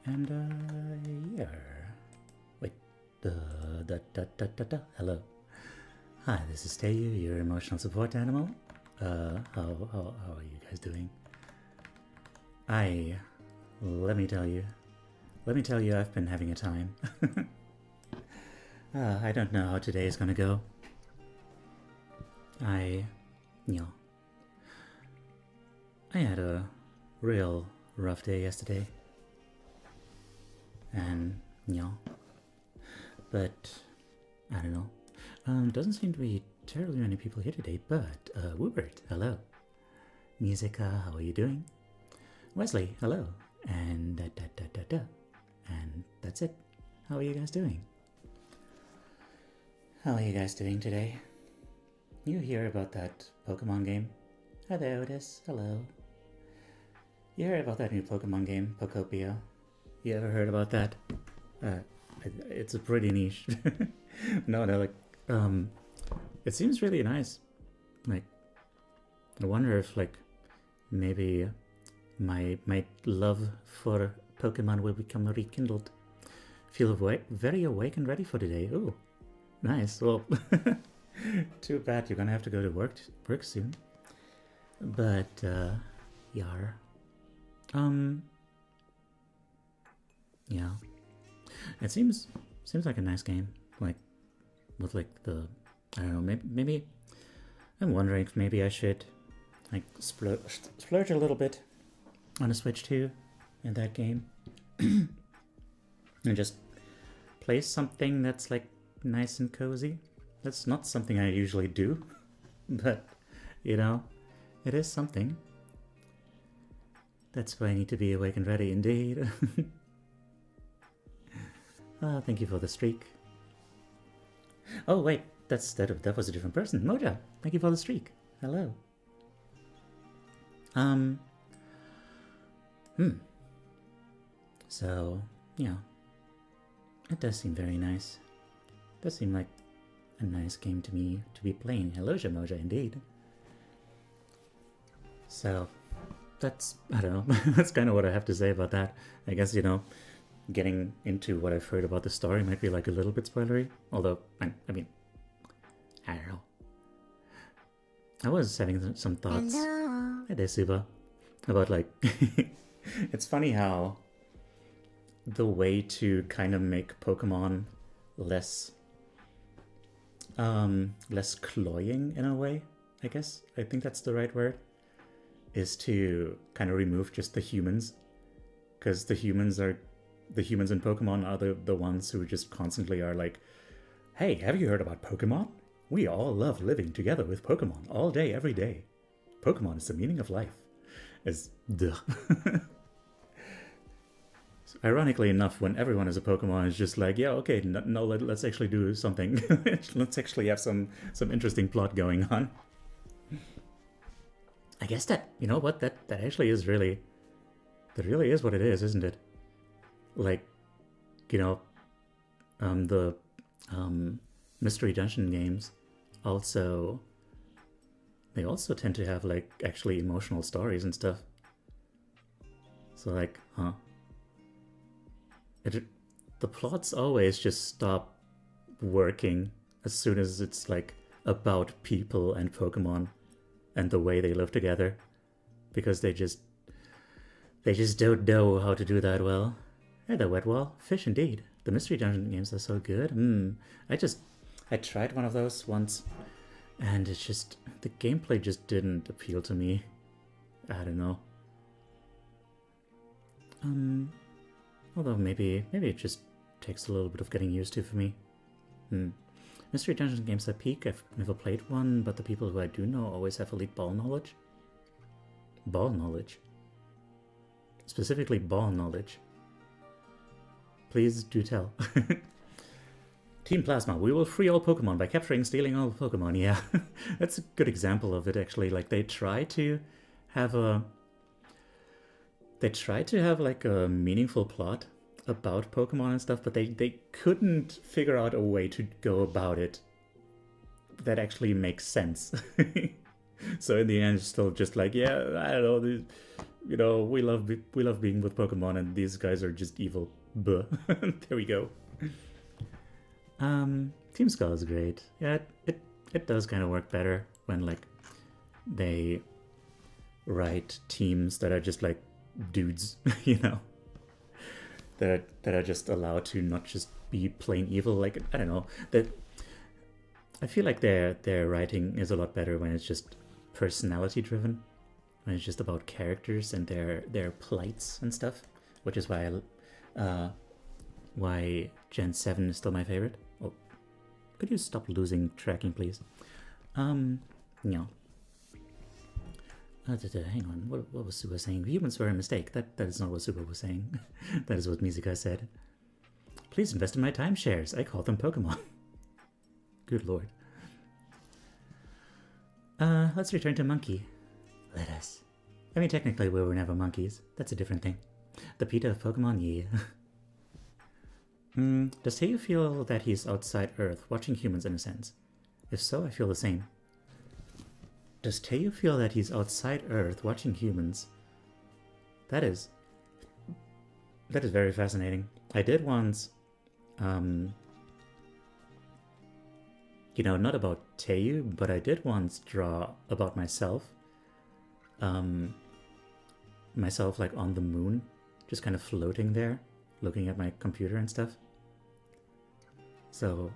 And, yeah. Wait. Hello. Hi, this is Teyu, your emotional support animal. How are you guys doing? Let me tell you, I've been having a time. I don't know how today is gonna go. I, you know, I had a real rough day yesterday. And, but, I don't know. Doesn't seem to be terribly many people here today, but, Woobert, hello. Musica, how are you doing? Wesley, hello. And And that's it. How are you guys doing? How are you guys doing today? You hear about that Pokemon game? Hi there, Otis. Hello. You heard about that new Pokemon game, Pokopia? You ever heard about that? It's a pretty niche. No, like, it seems really nice. Like, I wonder if, like, maybe my love for Pokemon will become rekindled. Feel very awake and ready for today. Ooh, nice. Well, too bad you're gonna have to go to work soon. But, yar. Yeah. It seems like a nice game. Like, with like the, I don't know, maybe I'm wondering if maybe I should like splurge a little bit on a Switch 2 in that game. And just play something that's like nice and cozy. That's not something I usually do, but you know, it is something. That's why I need to be awake and ready indeed. Thank you for the streak. Oh wait, that was a different person. Moja, thank you for the streak. Hello. So, yeah. It does seem very nice. It does seem like a nice game to me to be playing. Hello, Moja, indeed. So, that's, I don't know, that's kind of what I have to say about that. I guess, getting into what I've heard about the story might be like a little bit spoilery. Although, I mean, I don't know. I was having some thoughts. Hello. Hey there, Suba. About like, it's funny how the way to kind of make Pokemon less cloying in a way, I guess. I think that's the right word. Is to kind of remove just the humans. Because the humans in Pokemon are the ones who just constantly are like, hey, have you heard about Pokemon? We all love living together with Pokemon all day, every day. Pokemon is the meaning of life. As duh. So ironically enough, when everyone is a Pokemon, it's just like, yeah, okay, no, let's actually do something. Let's actually have some interesting plot going on. I guess that, you know what, that actually is really, that really is what it is, isn't it? Like, the Mystery Dungeon games also, they also tend to have like actually emotional stories and stuff. So like, the plots always just stop working as soon as it's like about people and Pokemon and the way they live together, because they just don't know how to do that well. Hey there, Wetwall. Fish indeed. The Mystery Dungeon games are so good. I tried one of those once, and it's just, the gameplay just didn't appeal to me. I don't know. Although maybe it just takes a little bit of getting used to for me. Mystery Dungeon games are peak. I've never played one, but the people who I do know always have elite ball knowledge. Ball knowledge. Specifically ball knowledge. Please do tell. Team Plasma, we will free all Pokemon by capturing and stealing all Pokemon. Yeah, that's a good example of it actually. Like they try to have like a meaningful plot about Pokemon and stuff, but they couldn't figure out a way to go about it that actually makes sense. So in the end, it's still just like, yeah, I don't know, we love being with Pokemon, and these guys are just evil. Buh. There we go. Team Skull is great. Yeah, it does kind of work better when like they write teams that are just like dudes, you know, that are just allowed to not just be plain evil. Like I don't know, that I feel like their writing is a lot better when it's just personality driven, when it's just about characters and their plights and stuff, which is why Gen 7 is still my favorite. Oh, could you stop losing tracking, please? No. Hang on, what was Suba saying? Humans were a mistake. That is not what Suba was saying. That is what Mizuka said. Please invest in my timeshares. I call them Pokemon. Good lord. Let's return to Monkey. Let us. I mean, technically we were never monkeys. That's a different thing. The PETA of Pokemon, yeah. Does Teiyu feel that he's outside Earth, watching humans in a sense? If so, I feel the same. Does Teiyu feel that he's outside Earth, watching humans? That is very fascinating. I did once, not about Teiyu, but I did once draw about myself. Myself like on the moon, just kind of floating there, looking at my computer and stuff. So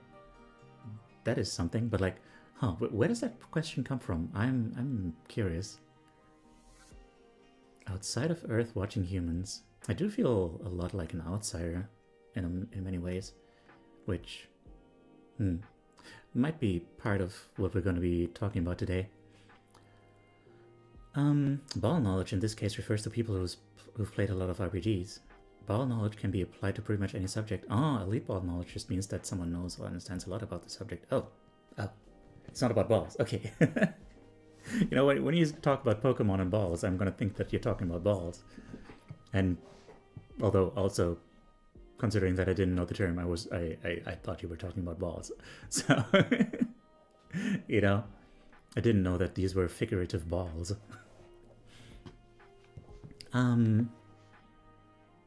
that is something, but like, where does that question come from? I'm curious. Outside of Earth, watching humans. I do feel a lot like an outsider in many ways, which might be part of what we're going to be talking about today. Ball knowledge in this case refers to people who've played a lot of RPGs. Ball knowledge can be applied to pretty much any subject. Elite ball knowledge just means that someone knows or understands a lot about the subject. Oh. It's not about balls. Okay. When you talk about Pokemon and balls, I'm going to think that you're talking about balls. And although also, considering that I didn't know the term, I thought you were talking about balls. So, I didn't know that these were figurative balls.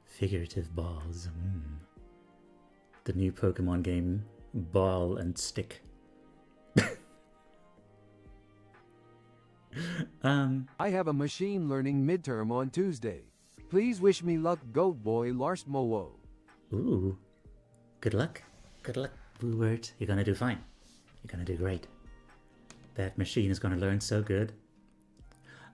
Figurative balls. The new Pokemon game, Ball and Stick. I have a machine learning midterm on Tuesday. Please wish me luck, Goat Boy Lars Mowo. Ooh. Good luck. Good luck, Boo-Word. You're gonna do fine. You're gonna do great. That machine is gonna learn so good.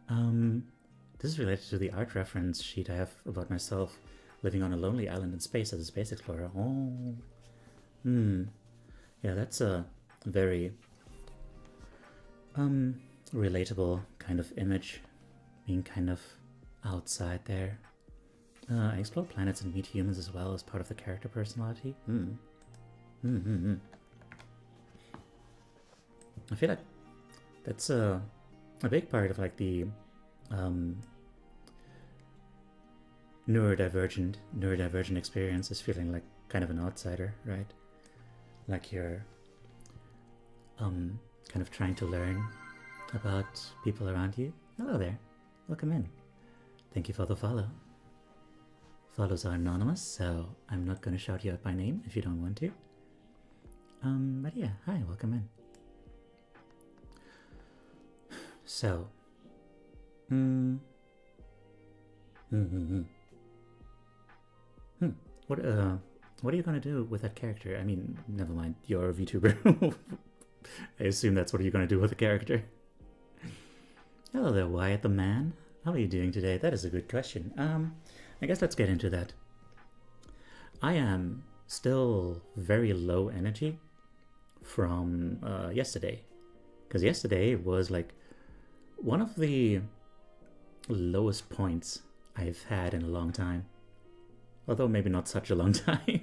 This is related to the art reference sheet I have about myself living on a lonely island in space as a space explorer. Oh. Yeah, that's a very relatable kind of image, being kind of outside there. I explore planets and meet humans as well as part of the character personality. I feel like that's a big part of like the neurodivergent experience, is feeling like kind of an outsider, right? Like you're kind of trying to learn about people around you. Hello there. Welcome in. Thank you for the follow. Follows are anonymous, so I'm not going to shout you out by name if you don't want to. But yeah, hi, welcome in. So, what are you gonna do with that character? I mean, never mind, you're a VTuber. I assume that's what you're gonna do with the character. Hello there, Wyatt the man. How are you doing today? That is a good question. I guess let's get into that. I am still very low energy from yesterday. Because yesterday was like one of the lowest points I've had in a long time. Although maybe not such a long time.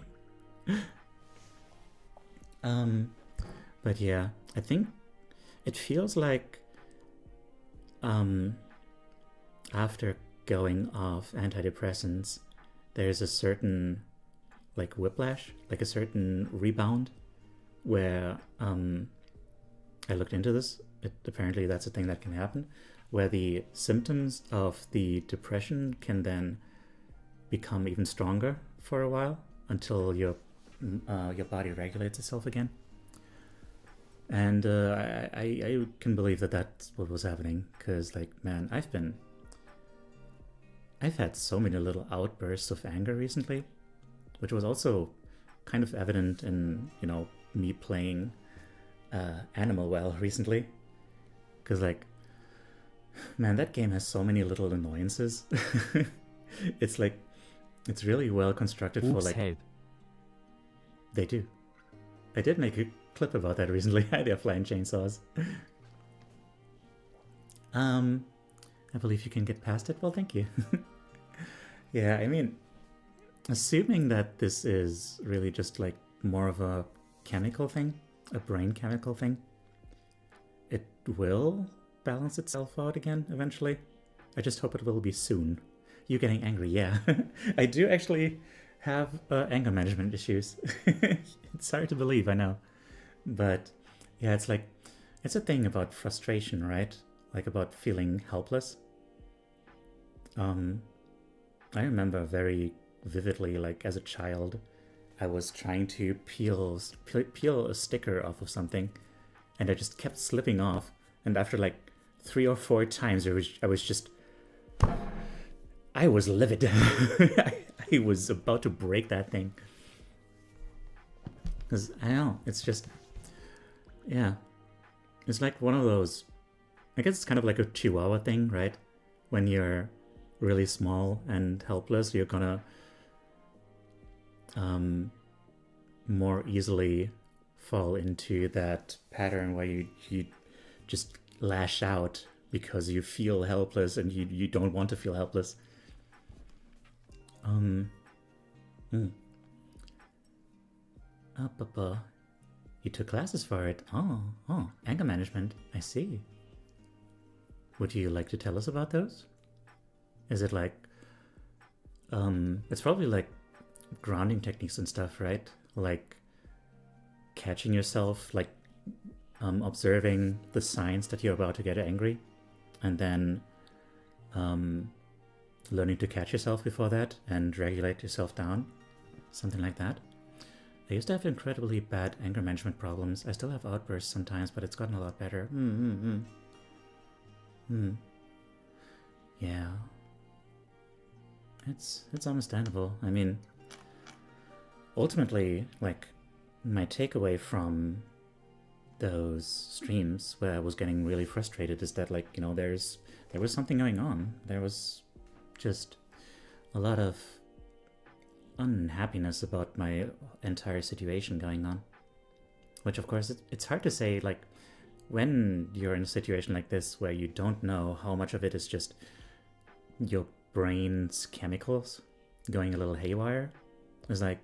But yeah, I think it feels like after going off antidepressants, there's a certain like whiplash, like a certain rebound where I looked into this. Apparently that's a thing that can happen, where the symptoms of the depression can then become even stronger for a while until your body regulates itself again. And I can believe that that's what was happening, because, like, man, I've had so many little outbursts of anger recently, which was also kind of evident in, me playing Animal Well recently. Because, like, man, that game has so many little annoyances. It's like, it's really well constructed for, like... Head. They do. I did make a clip about that recently. They're flying chainsaws. I believe you can get past it. Well, thank you. Yeah, I mean, assuming that this is really just like more of a chemical thing, a brain chemical thing, it will balance itself out again eventually. I just hope it will be soon. You getting angry, yeah. I do actually have anger management issues. It's hard to believe, I know. But yeah, it's like, it's a thing about frustration, right? Like about feeling helpless. I remember very vividly, like as a child, I was trying to peel a sticker off of something, and I just kept slipping off. And after like 3 or 4 times, I was livid. I was about to break that thing. Because I don't know, it's just, yeah. It's like one of those, I guess it's kind of like a Chihuahua thing, right? When you're really small and helpless, you're gonna more easily fall into that pattern where you just lash out because you feel helpless and you don't want to feel helpless. You took classes for it. Oh, anger management. I see. Would you like to tell us about those? Is it like, it's probably like grounding techniques and stuff, right? Like catching yourself, like observing the signs that you're about to get angry, and then learning to catch yourself before that and regulate yourself down. Something like that. I used to have incredibly bad anger management problems. I still have outbursts sometimes, but it's gotten a lot better. Yeah. It's understandable. I mean, ultimately, like, my takeaway from those streams where I was getting really frustrated is that, like, there was something going on. There was just a lot of unhappiness about my entire situation going on. Which, of course, it's hard to say, like, when you're in a situation like this where you don't know how much of it is just your brain's chemicals going a little haywire. It's like,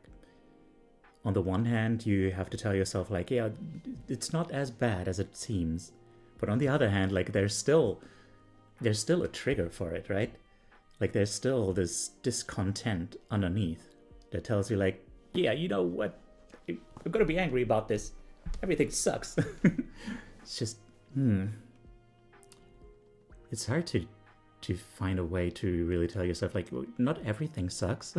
on the one hand, you have to tell yourself, like, yeah, it's not as bad as it seems. But on the other hand, like, there's still a trigger for it, right? Like, there's still this discontent underneath that tells you, like, yeah, you know what? I'm gonna be angry about this. Everything sucks. It's just, it's hard to find a way to really tell yourself, like, not everything sucks.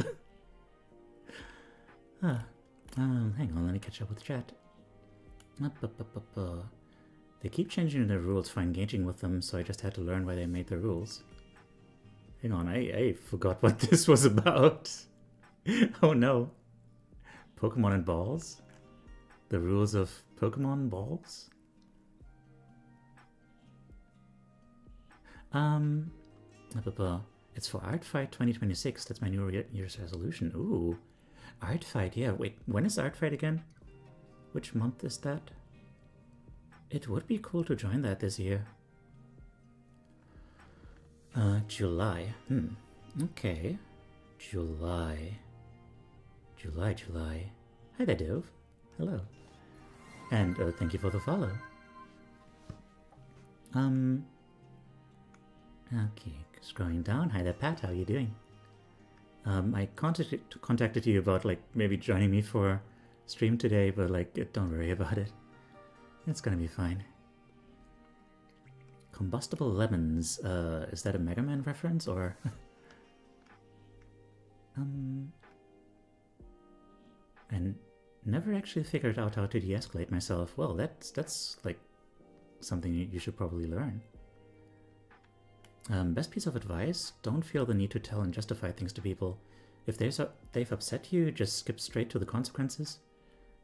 Hang on, let me catch up with the chat. They keep changing the rules for engaging with them, so I just had to learn why they made the rules. Hang on, I forgot what this was about. Oh no. Pokemon and balls? The rules of Pokemon balls? It's for Art Fight 2026. That's my New Year's resolution. Ooh. Art Fight, yeah. Wait, when is Art Fight again? Which month is that? It would be cool to join that this year. July. Okay. July. Hi there, Dove. Hello. And thank you for the follow. Okay, scrolling down. Hi there, Pat. How are you doing? I contacted you about, like, maybe joining me for stream today, but, like, don't worry about it. It's gonna be fine. Combustible lemons. Is that a Mega Man reference or? And never actually figured out how to de-escalate myself. Well, that's like something you should probably learn. Best piece of advice: don't feel the need to tell and justify things to people. If they've upset you, just skip straight to the consequences.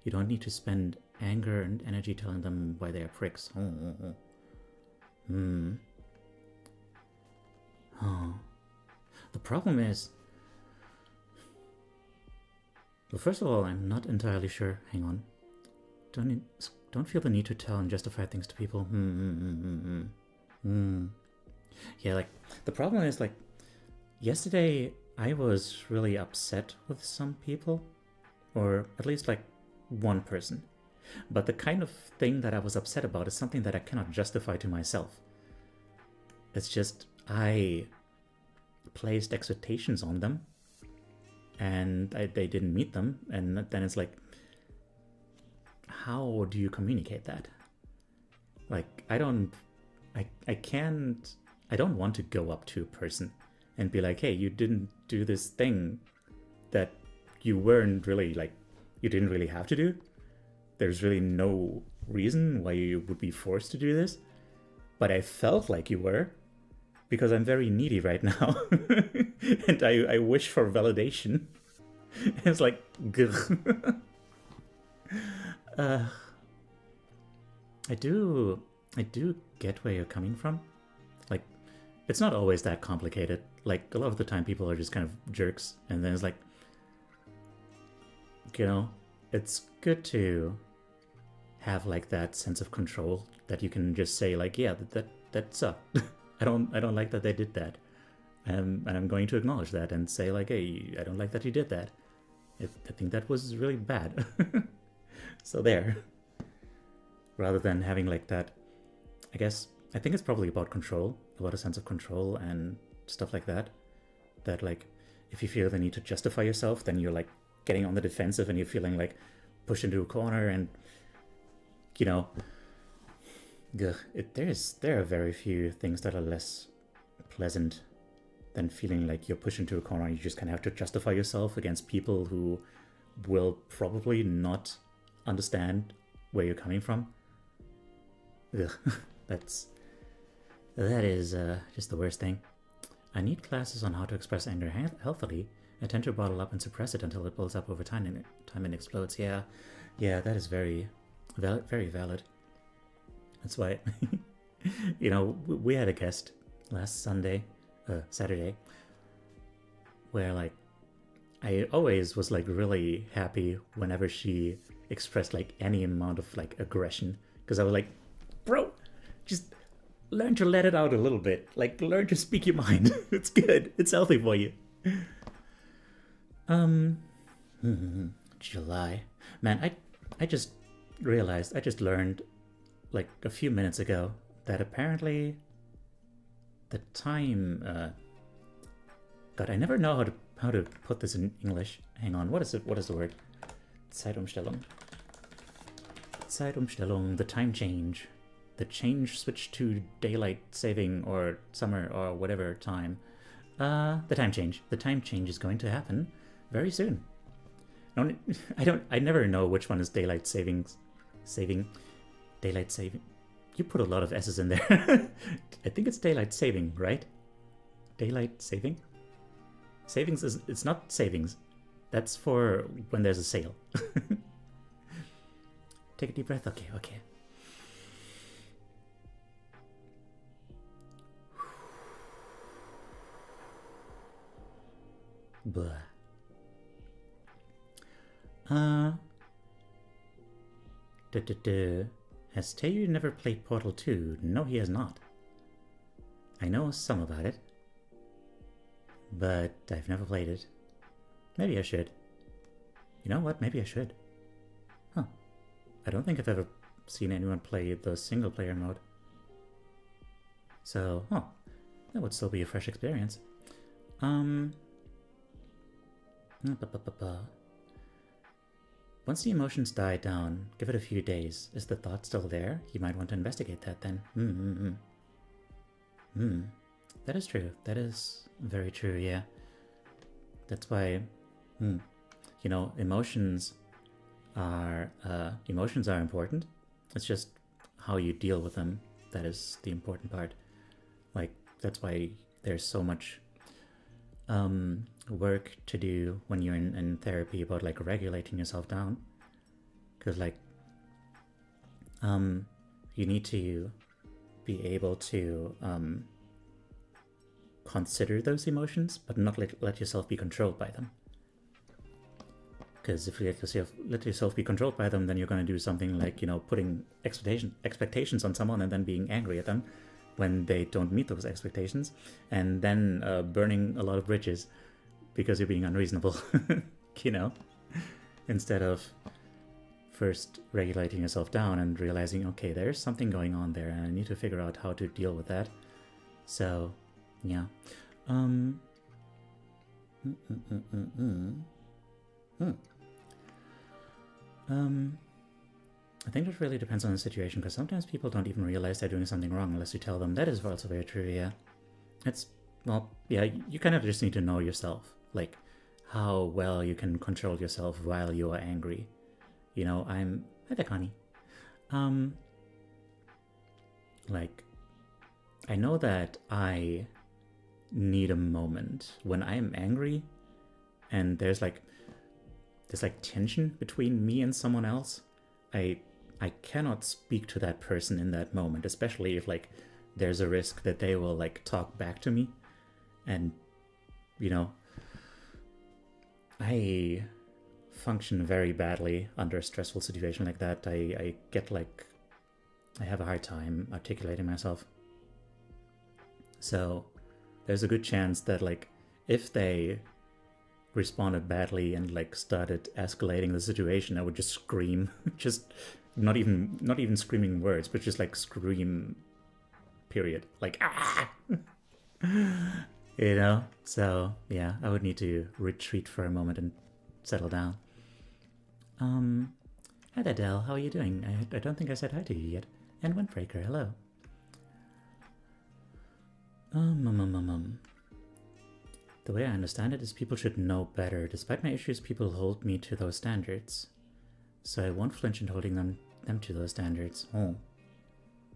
You don't need to spend anger and energy telling them why they are pricks. The problem is... Well, first of all, I'm not entirely sure. Hang on. Don't feel the need to tell and justify things to people. Yeah, like, the problem is, like, yesterday I was really upset with some people. Or at least, like, one person. But the kind of thing that I was upset about is something that I cannot justify to myself. It's just, I placed expectations on them, and they didn't meet them, and then it's like, how do you communicate that? Like, I don't want to go up to a person and be like, hey, you didn't do this thing that you weren't really, like, you didn't really have to do. There's really no reason why you would be forced to do this. But I felt like you were, because I'm very needy right now. And I wish for validation. It's like, I do get where you're coming from. Like, it's not always that complicated. Like, a lot of the time people are just kind of jerks, and then it's like, you know, it's good to have like that sense of control that you can just say like, yeah, that sucked. I don't like that they did that. And I'm going to acknowledge that and say like, hey, I don't like that you did that. I think that was really bad. So there. Rather than having like that, I think it's probably about control, about a sense of control and stuff like that. That like, if you feel the need to justify yourself, then you're like getting on the defensive and you're feeling like pushed into a corner, and you know, there are very few things that are less pleasant than feeling like you're pushed into a corner and you just kind of have to justify yourself against people who will probably not understand where you're coming from. That is just the worst thing. I need classes on how to express anger healthily. I tend to bottle up and suppress it until it builds up over time and explodes. Yeah, that is very valid. That's why, you know, we had a guest last Saturday, where like, I always was like really happy whenever she expressed like any amount of like aggression, because I was like, bro, just learn to let it out a little bit. Like, learn to speak your mind. It's good. It's healthy for you. July. Man, I just realized, I just learned like a few minutes ago that apparently the time, God, I never know how to put this in English. Hang on, what is the word? Zeitumstellung. Zeitumstellung, the time change. The change switch to daylight saving or summer or whatever time. The time change. The time change is going to happen very soon. No, I never know which one is daylight saving. Daylight saving. You put a lot of S's in there. I think it's daylight saving, right? Daylight saving? Savings it's not savings. That's for when there's a sale. Take a deep breath. Okay. Blah. Has Tayu never played Portal 2? No, he has not. I know some about it, but I've never played it. Maybe I should. You know what? Maybe I should. Huh. I don't think I've ever seen anyone play the single player mode. So, that would still be a fresh experience. Once the emotions die down, give it a few days. Is the thought still there? You might want to investigate that then. That is true. That is very true, yeah. That's why, emotions are important. It's just how you deal with them that is the important part. Like, that's why there's so much work to do when you're in therapy about like regulating yourself down, because like you need to be able to consider those emotions, but not let yourself be controlled by them. Because if you let yourself be controlled by them, then you're going to do something like, putting expectations on someone and then being angry at them when they don't meet those expectations, and then burning a lot of bridges because you're being unreasonable, instead of first regulating yourself down and realizing, okay, there's something going on there and I need to figure out how to deal with that. So, yeah. I think it really depends on the situation, because sometimes people don't even realize they're doing something wrong unless you tell them. That is also very true, yeah. You kind of just need to know yourself, like how well you can control yourself while you are angry. Hi there, Connie. Like, I know that I need a moment when I'm angry and there's tension between me and someone else. I cannot speak to that person in that moment, especially if like there's a risk that they will like talk back to me. And I function very badly under a stressful situation like that. I have a hard time articulating myself. So there's a good chance that like if they responded badly and like started escalating the situation, I would just scream, just not even screaming words, but just like scream, period, like ah. So yeah, I would need to retreat for a moment and settle down. Hi there, Del. How are you doing? I don't think I said hi to you yet. And Windbreaker, hello. The way I understand it is people should know better. Despite my issues, people hold me to those standards. So I won't flinch in holding them to those standards. Oh.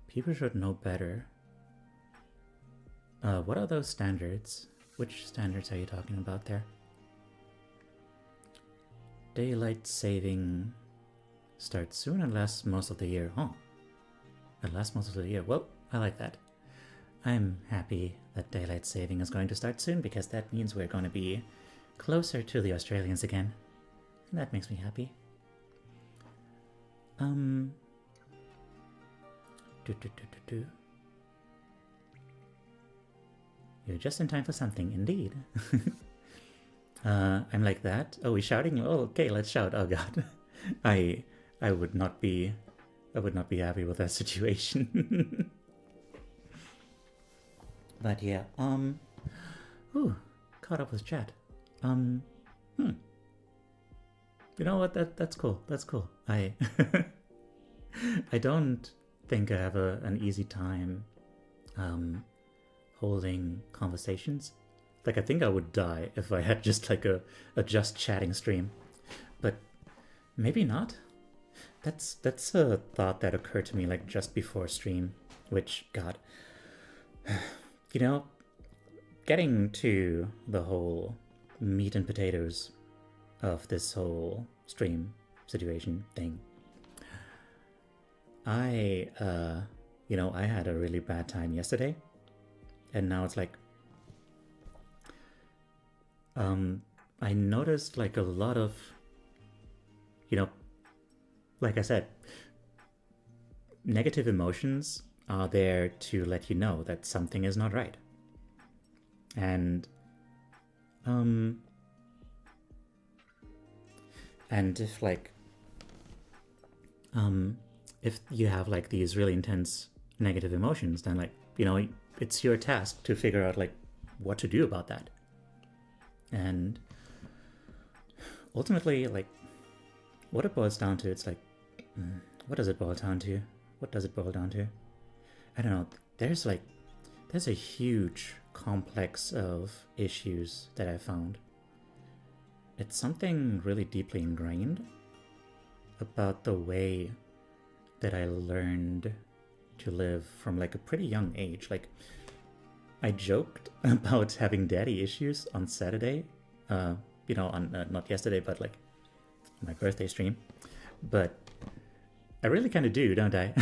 People should know better. What are those standards? Which standards are you talking about there? Daylight saving starts soon and lasts most of the year. Oh. It lasts most of the year. Well, I like that. I'm happy that daylight saving is going to start soon, because that means we're going to be closer to the Australians again. And that makes me happy. You're just in time for something, indeed. I'm like that. Oh, we're shouting? Oh, okay, let's shout. Oh god. I would not be happy with that situation. But yeah, caught up with chat. You know what? That's cool. That's cool. I don't think I have an easy time holding conversations. Like, I think I would die if I had just like a just chatting stream. But maybe not. That's a thought that occurred to me like just before stream, which, God, getting to the whole meat and potatoes of this whole stream situation thing. I had a really bad time yesterday, and now it's like, I noticed like a lot of, like I said, negative emotions are there to let you know that something is not right. And if like if you have like these really intense negative emotions, then like, it's your task to figure out like what to do about that. And ultimately, like, what it boils down to, it's like, what does it boil down to? What does it boil down to? I don't know. There's like there's a huge complex of issues that I found. It's something really deeply ingrained about the way that I learned to live from like a pretty young age. Like, I joked about having daddy issues on Saturday, on not yesterday, but like my birthday stream. But I really kind of do, don't I?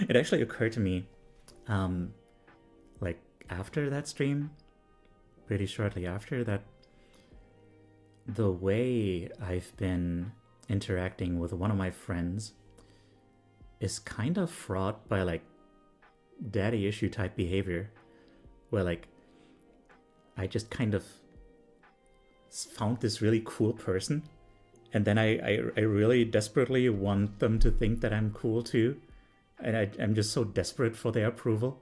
It actually occurred to me, like after that stream, pretty shortly after that, the way I've been interacting with one of my friends is kind of fraught by like daddy issue type behavior, where like I just kind of found this really cool person, and then I really desperately want them to think that I'm cool too, and I'm just so desperate for their approval.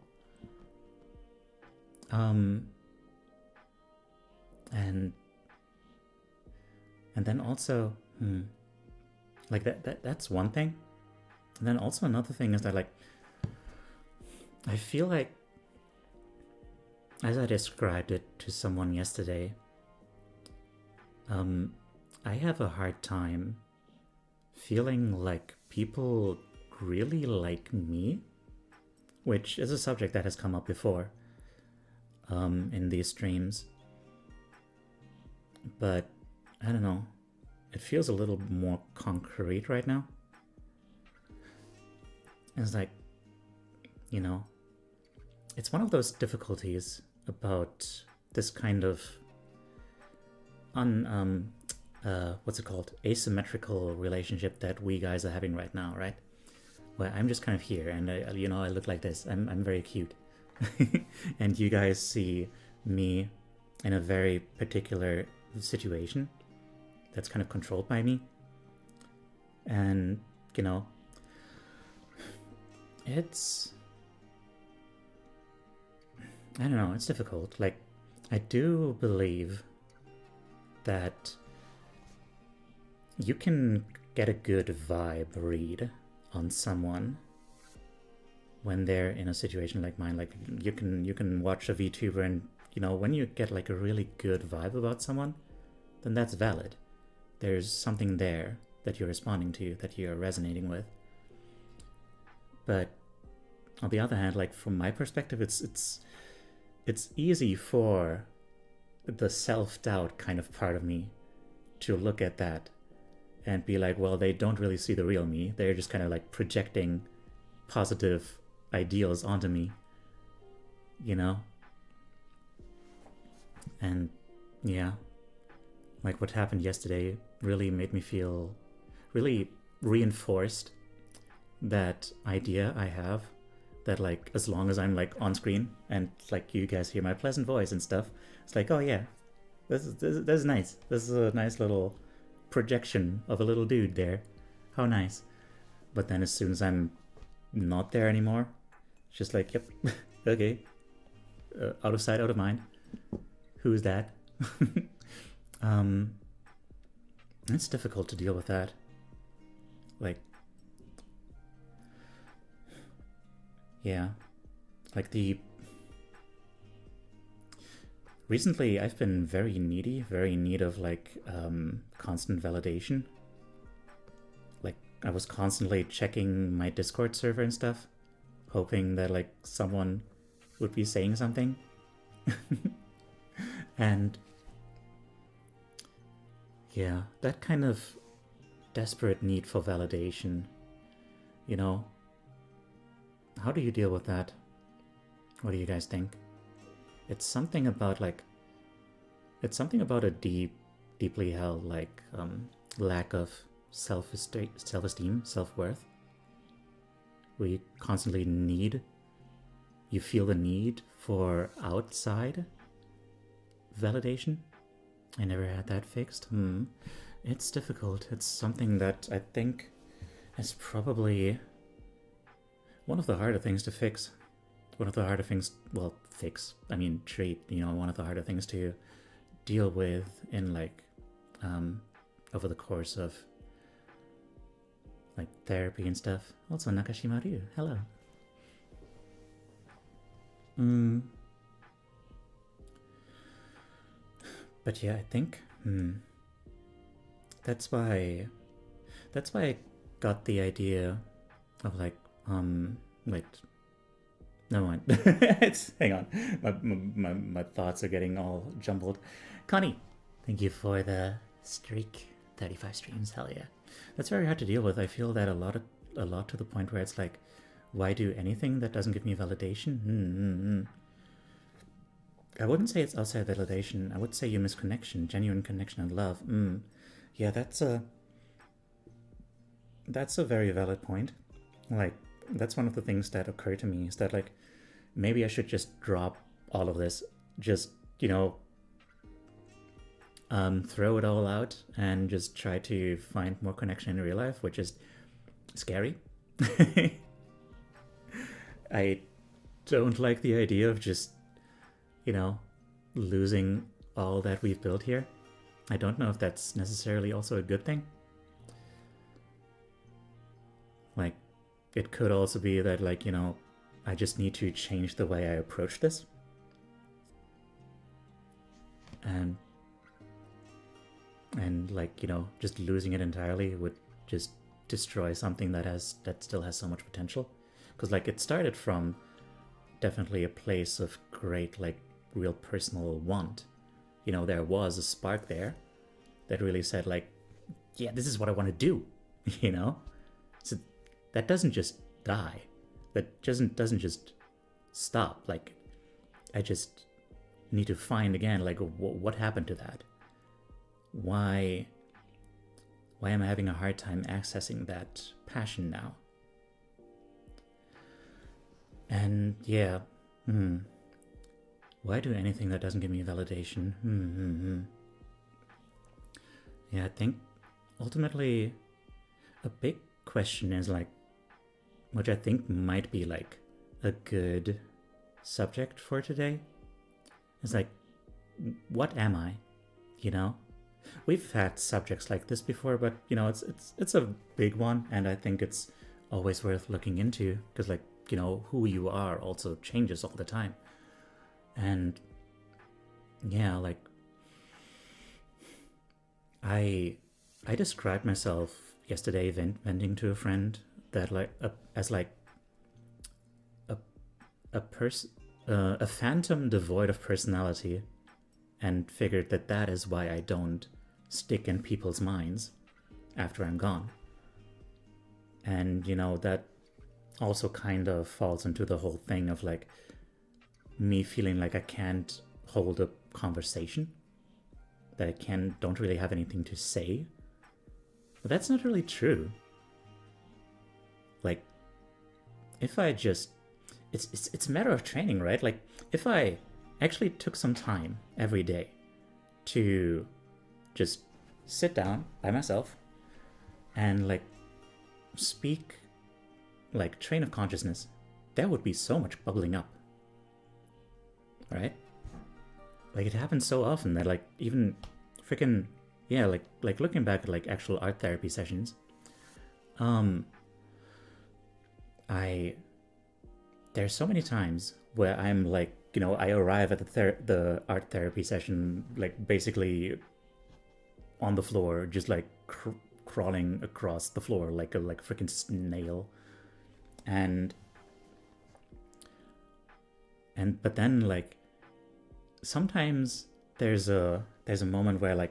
And then also, like that's one thing. And then also another thing is that like, I feel like, as I described it to someone yesterday, I have a hard time feeling like people really like me, which is a subject that has come up before in these streams. But I don't know, it feels a little more concrete right now. It's like, it's one of those difficulties about this kind of what's it called? Asymmetrical relationship that we guys are having right now, right? Where I'm just kind of here, and I look like this. I'm very cute, and you guys see me in a very particular situation that's kind of controlled by me, and it's, I don't know, it's difficult. Like, I do believe that you can get a good vibe read on someone when they're in a situation like mine. Like, you can watch a VTuber, and when you get like a really good vibe about someone, then that's valid. There's something there that you're responding to, that you're resonating with. But on the other hand, like from my perspective, it's easy for the self-doubt kind of part of me to look at that and be like, well, they don't really see the real me. They're just kind of like projecting positive ideals onto me, And yeah, like what happened yesterday really made me feel, really reinforced that idea I have that like, as long as I'm like on screen and like you guys hear my pleasant voice and stuff, it's like, oh yeah, this is nice. This is a nice little projection of a little dude there. How nice. But then as soon as I'm not there anymore, it's just like, yep, okay, out of sight, out of mind. Who's that? It's difficult to deal with that. Like, yeah, like recently I've been very needy, very in need of like constant validation. Like, I was constantly checking my Discord server and stuff, hoping that like someone would be saying something. And yeah, that kind of desperate need for validation, how do you deal with that? What do you guys think? It's something about like, it's something about a deeply held like lack of self-esteem, self-worth, where you constantly you feel the need for outside validation. I never had that fixed. It's difficult. It's something that I think is probably one of the harder things to fix. One of the harder things, treat, one of the harder things to deal with in like, over the course of like therapy and stuff. Also, Nakashimaru, hello. But yeah, I think that's why I got the idea of wait, never mind. Hang on, my thoughts are getting all jumbled. Connie, thank you for the streak. 35 streams, hell yeah. That's very hard to deal with. I feel that a lot to the point where it's like, why do anything that doesn't give me validation? I wouldn't say it's outside validation. I would say you miss connection, genuine connection and love. Yeah, that's a very valid point. Like, that's one of the things that occur to me, is that like maybe I should just drop all of this, just throw it all out and just try to find more connection in real life, which is scary. I don't like the idea of just losing all that we've built here. I don't know if that's necessarily also a good thing. Like, it could also be that I just need to change the way I approach this. And just losing it entirely would just destroy something that still has so much potential. Because it started from definitely a place of great real personal want. There was a spark there that really said yeah, this is what I want to do. So that doesn't just die. That doesn't just stop. I just need to find again what happened to that. Why am I having a hard time accessing that passion now? And yeah, why do anything that doesn't give me validation? Yeah, I think ultimately a big question is which I think might be a good subject for today, is what am I? We've had subjects like this before, but it's a big one, and I think it's always worth looking into, because who you are also changes all the time. And yeah, I described myself yesterday venting to a friend that as a phantom devoid of personality, and figured that is why I don't stick in people's minds after I'm gone. And that also kind of falls into the whole thing of me feeling like I can't hold a conversation, that I don't really have anything to say. But that's not really true. If I just it's a matter of training, right? If I actually took some time every day to just sit down by myself and speak train of consciousness, there would be so much bubbling up, right? It happens so often that even freaking looking back at actual art therapy sessions, there's so many times where I'm I arrive at the art therapy session basically on the floor, just crawling across the floor like a freaking snail, and but then sometimes there's a moment where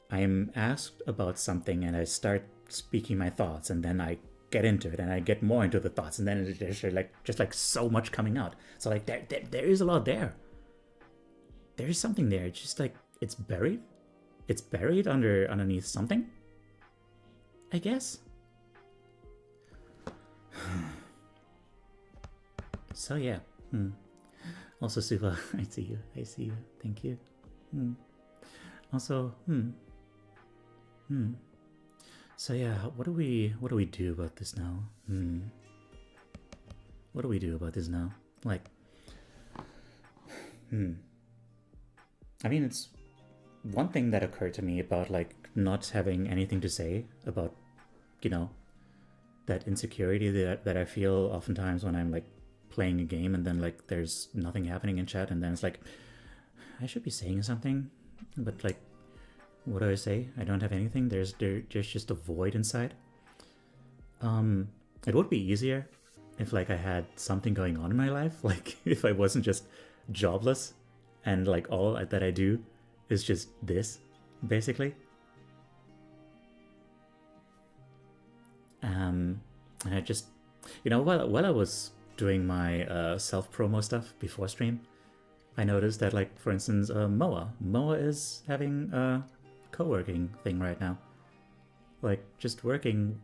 I'm asked about something and I start speaking my thoughts, and then I get into it and I get more into the thoughts, and then there's just so much coming out. So there is a lot there. There is something there. It's just it's buried. It's buried underneath something, I guess. So yeah. Also, Suva, I see you. Thank you. Also, So yeah, what do we do about this now? What do we do about this now? I mean, it's one thing that occurred to me about not having anything to say about, that insecurity that I feel oftentimes when I'm playing a game and then there's nothing happening in chat, and then it's I should be saying something, But like, what do I say? I don't have anything. There's just a void inside. It would be easier if like I had something going on in my life. Like if I wasn't just jobless and like all that I do is just this, basically. And I just, while I was doing my self-promo stuff before stream, I noticed that, like, for instance, Moa is having a co-working thing right now. Like, just working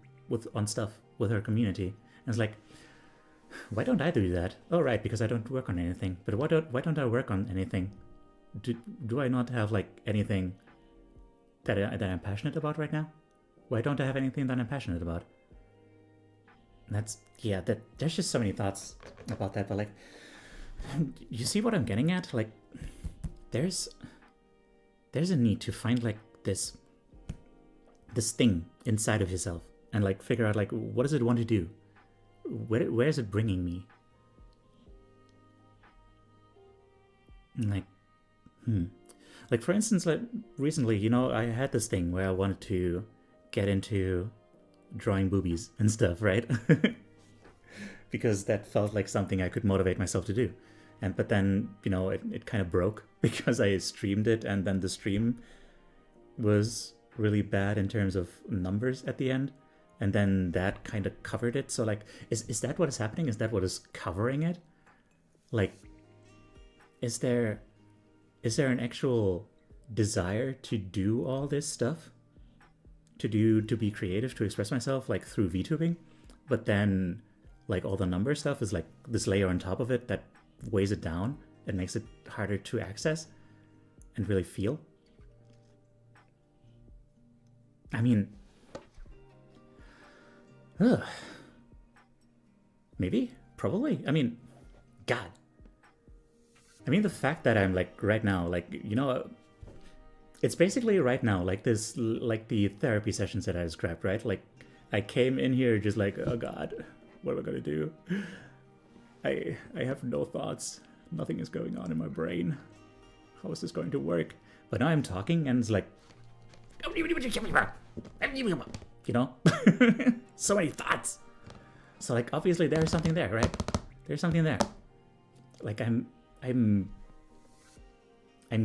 on stuff with her community. And it's like, why don't I do that? Oh, right, because I don't work on anything. But why don't I work on anything? Do I not have, like, anything that I'm passionate about right now? Why don't I have anything that I'm passionate about? There's just so many thoughts about that, but like, you see what I'm getting at? Like, there's a need to find like this thing inside of yourself and like figure out like, what does it want to do? Where is it bringing me? Like, like for instance, like recently, I had this thing where I wanted to get into drawing boobies and stuff, right? Because that felt like something I could motivate myself to do. But then, it kind of broke because I streamed it, and then the stream was really bad in terms of numbers at the end. And then that kind of covered it. So like, is that what is happening? Is that what is covering it? Like, is there an actual desire to do all this stuff? To be creative, to express myself like through VTubing, but then like all the number stuff is like this layer on top of it that weighs it down and makes it harder to access and really feel. I mean, maybe, probably. I mean, God. I mean, the fact that I'm like right now, like, it's basically right now, like this, like the therapy sessions that I described, right? Like, I came in here just like, oh God, what am I gonna do? I have no thoughts. Nothing is going on in my brain. How is this going to work? But now I'm talking and it's like, so many thoughts. So like, obviously there's something there, right? There's something there. Like I'm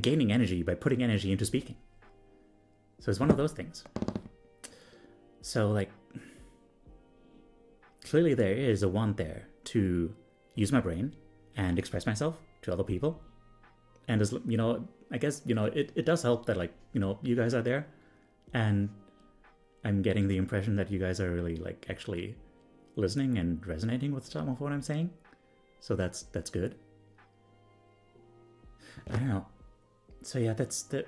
gaining energy by putting energy into speaking. So it's one of those things. So like, clearly there is a want there to use my brain and express myself to other people. And as I guess, it does help that like, you guys are there, and I'm getting the impression that you guys are really like actually listening and resonating with some of what I'm saying. So that's good. I don't know. So yeah, that's the.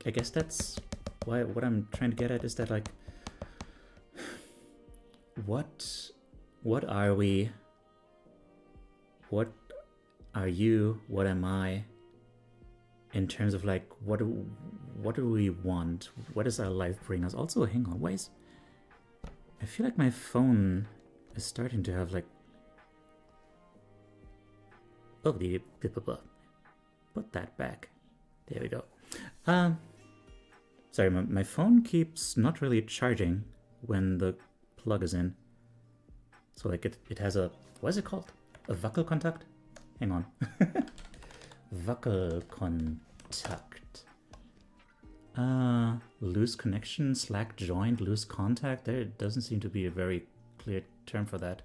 I guess that's why what I'm trying to get at is that like, what are we? What are you? What am I? In terms of like, what do we want? What does our life bring us? Also, hang on, wait. I feel like my phone is starting to have like. Oh, put that back. There we go. Sorry, my phone keeps not really charging when the plug is in. So like it has a, what is it called? A Wackelkontakt? Hang on. Wackelkontakt. Loose connection, slack joint, loose contact. There doesn't seem to be a very clear term for that.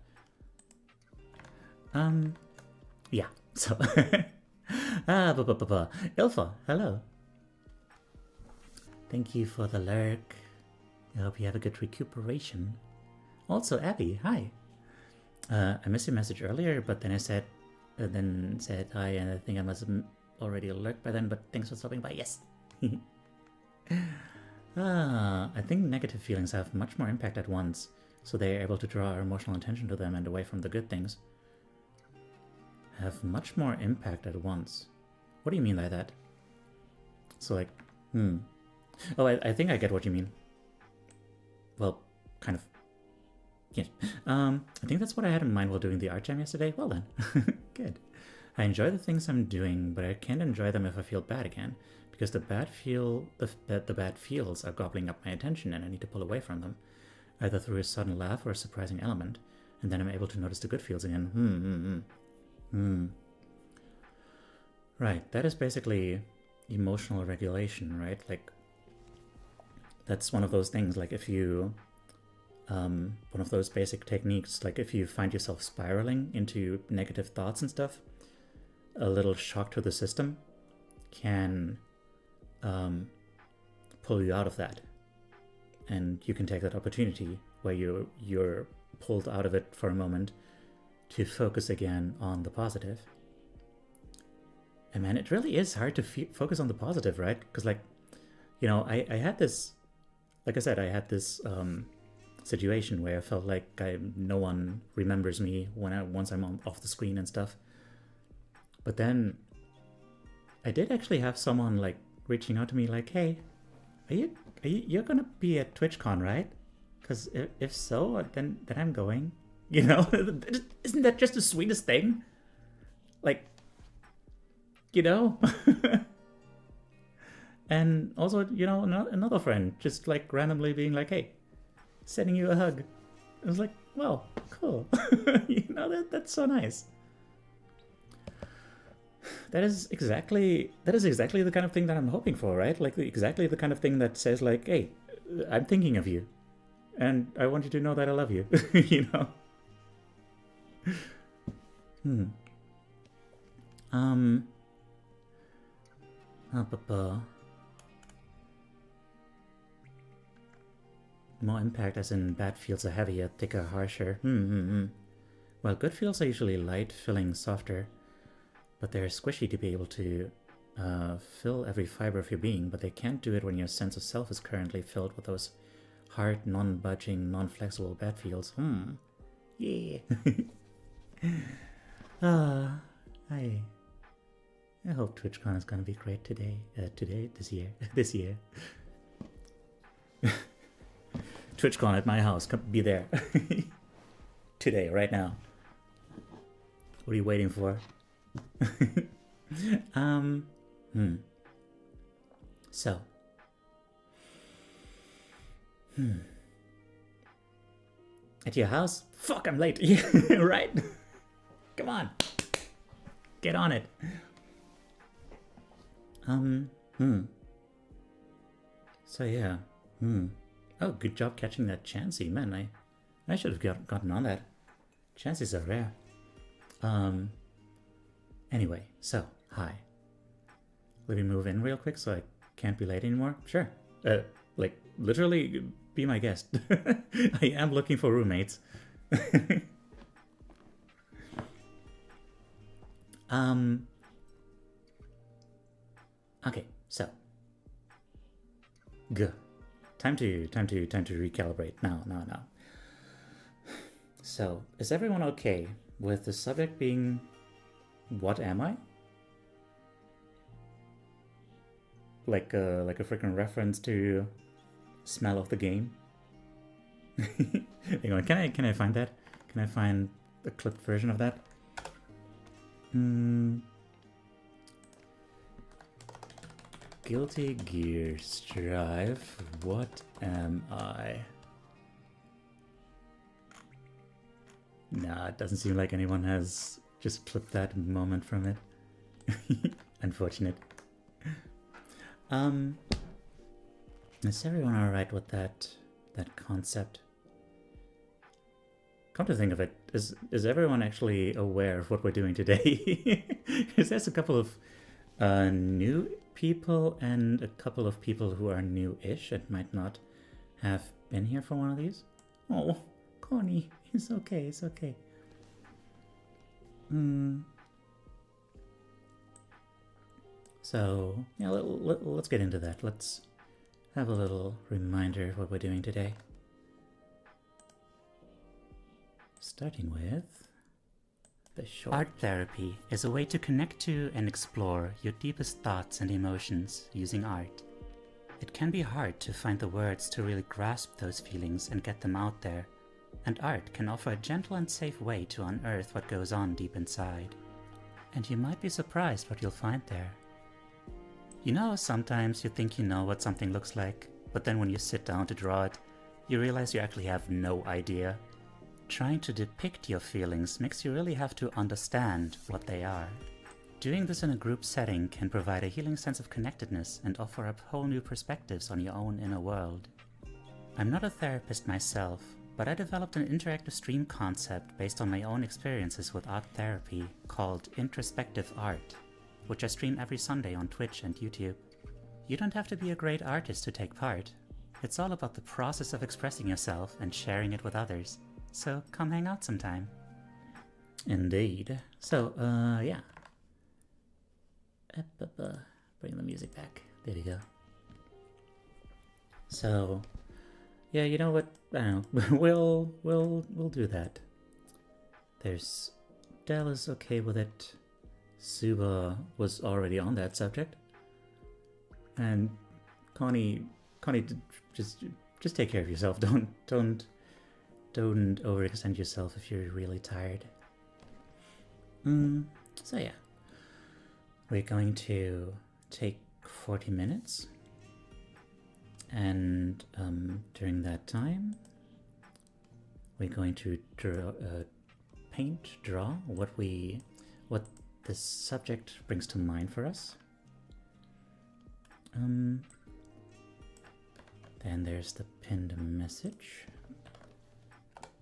Yeah, so. Ilfa, hello. Thank you for the lurk. I hope you have a good recuperation. Also, Abby, hi. I missed your message earlier, but then I said hi, and I think I must have already lurked by then, but thanks for stopping by. Yes. I think negative feelings have much more impact at once, so they are able to draw our emotional attention to them and away from the good things. Have much more impact at once. What do you mean by that? So like, Oh, I think I get what you mean. Well, kind of. Yes. I think that's what I had in mind while doing the art jam yesterday. Well then. Good. I enjoy the things I'm doing, but I can't enjoy them if I feel bad again, because the bad feels are gobbling up my attention, and I need to pull away from them, either through a sudden laugh or a surprising element, and then I'm able to notice the good feels again. Right, that is basically emotional regulation, right? Like, that's one of those things, like if you, one of those basic techniques, like if you find yourself spiraling into negative thoughts and stuff, a little shock to the system can pull you out of that. And you can take that opportunity where you're pulled out of it for a moment to focus again on the positive. And man, it really is hard to focus on the positive, right? Because, like, you know, I had this, like I said, I had this situation where I felt like no one remembers me once I'm off the screen and stuff. But then I did actually have someone like reaching out to me like, hey, you're gonna be at TwitchCon, right? Because if so, then I'm going. You know, isn't that just the sweetest thing? Like, you know. And also, you know, another friend just like randomly being like, hey, sending you a hug. I was like, well, cool. You know, that's so nice. That is exactly the kind of thing that I'm hoping for, right? Like exactly the kind of thing that says like, hey, I'm thinking of you, and I want you to know that I love you. You know. More impact as in bad feels are heavier, thicker, harsher. Well, good feels are usually light, filling, softer, but they're squishy to be able to fill every fiber of your being, but they can't do it when your sense of self is currently filled with those hard, non-budging, non-flexible bad feels. Yeah. I hope TwitchCon is gonna be great this year. TwitchCon at my house, come be there. Today, right now. What are you waiting for? So. At your house? Fuck, I'm late. Right? Come on. Get on it. So yeah. Oh, good job catching that Chansey. Man, I should have gotten on that. Chances are rare. Anyway, so, hi. Let me move in real quick so I can't be late anymore? Sure. Like, literally, be my guest. I am looking for roommates. Okay, so. Good. Time to recalibrate. Now. So, is everyone okay with the subject being, what am I? Like a freaking reference to Smell of the Game? Hang on, can I find that? Can I find a clipped version of that? Guilty Gear Strive. What am I? Nah, it doesn't seem like anyone has just clipped that moment from it. Unfortunate. Is everyone alright with that concept? Come to think of it, is everyone actually aware of what we're doing today? Because there's a couple of new people and a couple of people who are new-ish and might not have been here for one of these. Oh, Connie, it's okay. So, yeah, let's get into that. Let's have a little reminder of what we're doing today. Starting with the short. Art therapy is a way to connect to and explore your deepest thoughts and emotions using art. It can be hard to find the words to really grasp those feelings and get them out there, and art can offer a gentle and safe way to unearth what goes on deep inside. and you might be surprised what you'll find there. You know, sometimes you think you know what something looks like, but then when you sit down to draw it, you realize you actually have no idea. Trying to depict your feelings makes you really have to understand what they are. Doing this in a group setting can provide a healing sense of connectedness and offer up whole new perspectives on your own inner world. I'm not a therapist myself, but I developed an interactive stream concept based on my own experiences with art therapy called Introspective Art, which I stream every Sunday on Twitch and YouTube. You don't have to be a great artist to take part. It's all about the process of expressing yourself and sharing it with others. So come hang out sometime. Indeed. So, yeah. Bring the music back. There you go. So, yeah, you know what? I don't know. We'll do that. There's Dell is okay with it. Suba was already on that subject. And Connie, just take care of yourself. Don't overextend yourself if you're really tired. So yeah, we're going to take 40 minutes, and during that time, we're going to draw what this subject brings to mind for us. Then there's the pinned message,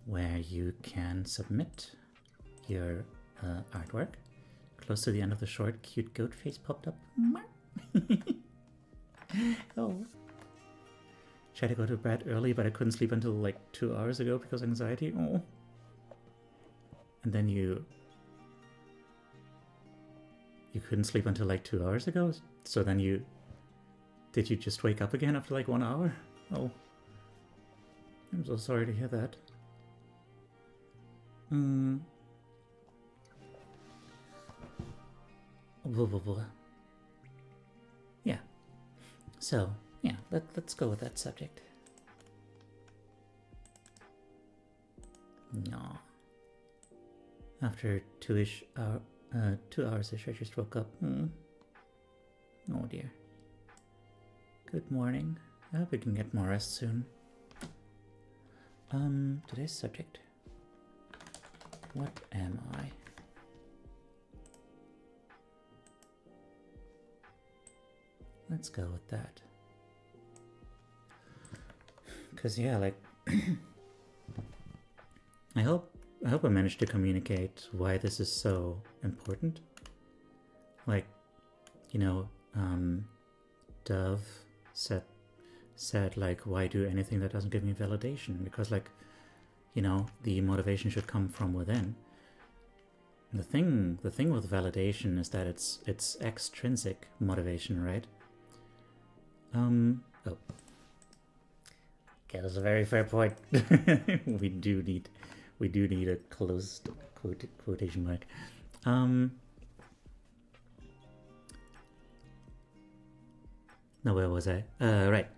where you can submit your artwork. Close to the end of the short, cute goat face popped up. Oh. Tried to go to bed early, but I couldn't sleep until like 2 hours ago because of anxiety. Oh. And then you couldn't sleep until like 2 hours ago? So then did you just wake up again after like 1 hour? Oh. I'm so sorry to hear that. Yeah. So, yeah, let's go with that subject. No. After 2 hours-ish, I just woke up. Oh dear. Good morning. I hope we can get more rest soon. Today's subject. What am I? Let's go with that. Cause yeah, like I hope I managed to communicate why this is so important. Like, you know, Dove said like, why do anything that doesn't give me validation? Because like, you know, the motivation should come from within. The thing with validation is that it's extrinsic motivation, right? Oh. Okay, that's a very fair point. we do need a closed quotation mark. No, where was I? Right.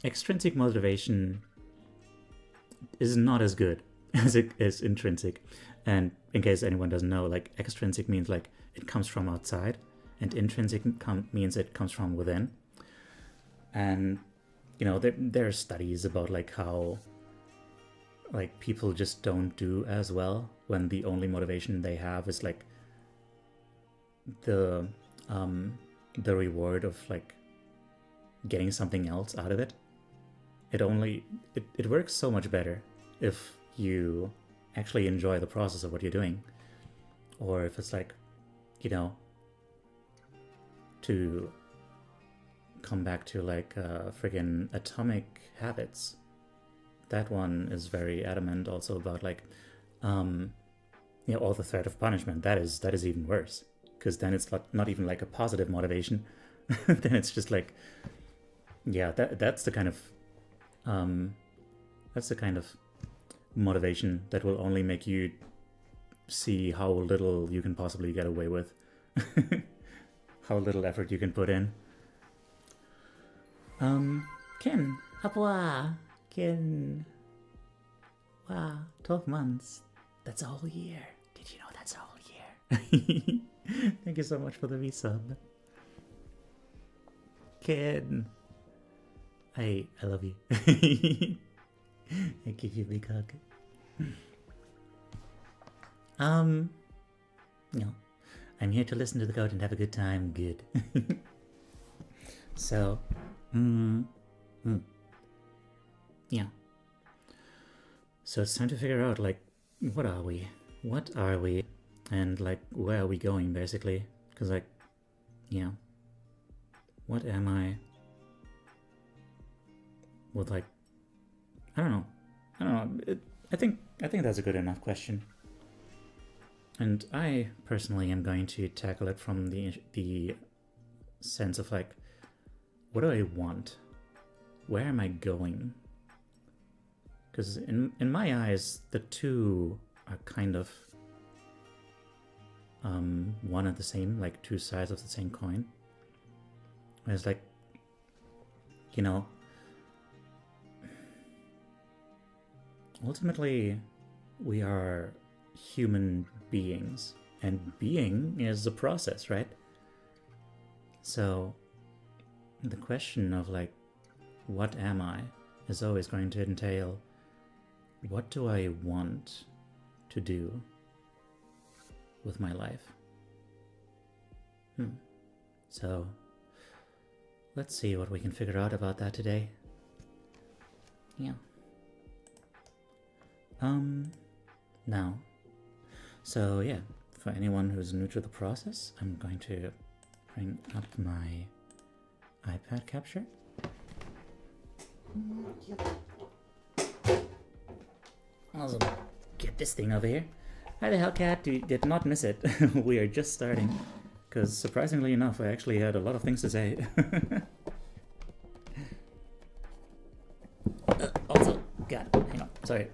Extrinsic motivation is not as good as intrinsic. And in case anyone doesn't know, like extrinsic means like it comes from outside, and intrinsic means it comes from within. And you know, there are studies about like how like people just don't do as well when the only motivation they have is like the reward of like getting something else out of it. It works so much better if you actually enjoy the process of what you're doing, or if it's like, you know, to come back to like friggin' Atomic Habits. That one is very adamant also about like, you know, all the threat of punishment. That is even worse, because then it's not even like a positive motivation. Then it's just like, yeah, that's the kind of motivation that will only make you see how little you can possibly get away with, how little effort you can put in. Ken, hapwa, Ken. Wow, 12 months. That's a whole year. Did you know that's a whole year? Thank you so much for the resub. Kid. I love you. I give you a big hug. No. I'm here to listen to the code and have a good time. Good. So, yeah. So it's time to figure out, like, what are we? What are we? And, like, where are we going, basically? Because, like, yeah. What am I? With, like, I don't know. I think that's a good enough question. And I personally am going to tackle it from the sense of, like, what do I want? Where am I going? Because in my eyes, the two are kind of one and the same, like two sides of the same coin. It's like, you know, ultimately we are human beings, and being is a process, right? So the question of, like, what am I is always going to entail, what do I want to do with my life? So let's see what we can figure out about that today. Yeah. Now, so yeah, for anyone who's new to the process, I'm going to bring up my iPad capture. Also, get this thing over here. Hi the Hellcat, you did not miss it. We are just starting. Because surprisingly enough, I actually had a lot of things to say. Also, God, hang on, sorry.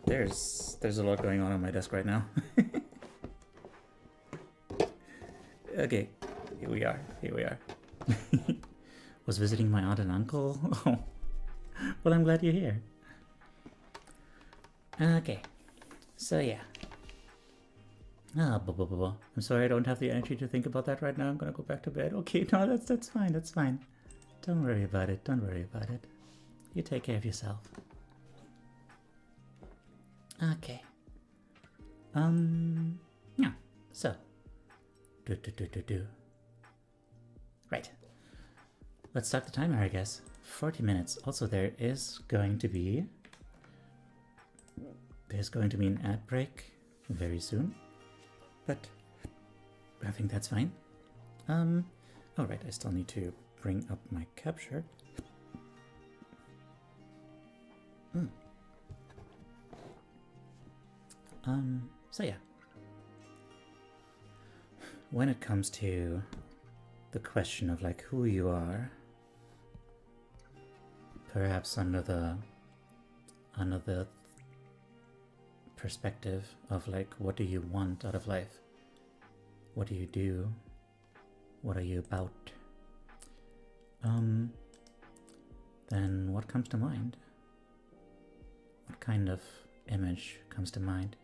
There's a lot going on my desk right now. Okay, here we are. Was visiting my aunt and uncle. Oh, well, I'm glad you're here. Okay, so yeah. I'm sorry I don't have the energy to think about that right now. I'm gonna go back to bed. Okay, no, that's fine, that's fine. Don't worry about it, You take care of yourself. Okay. Yeah, so. Right. Let's start the timer, I guess. 40 minutes. Also, there's going to be an ad break very soon. But I think that's fine. Alright, I still need to bring up my capture. So yeah. When it comes to the question of, like, who you are, perhaps under the perspective of, like, what do you want out of life? What do you do? What are you about? Then what comes to mind? What kind of image comes to mind?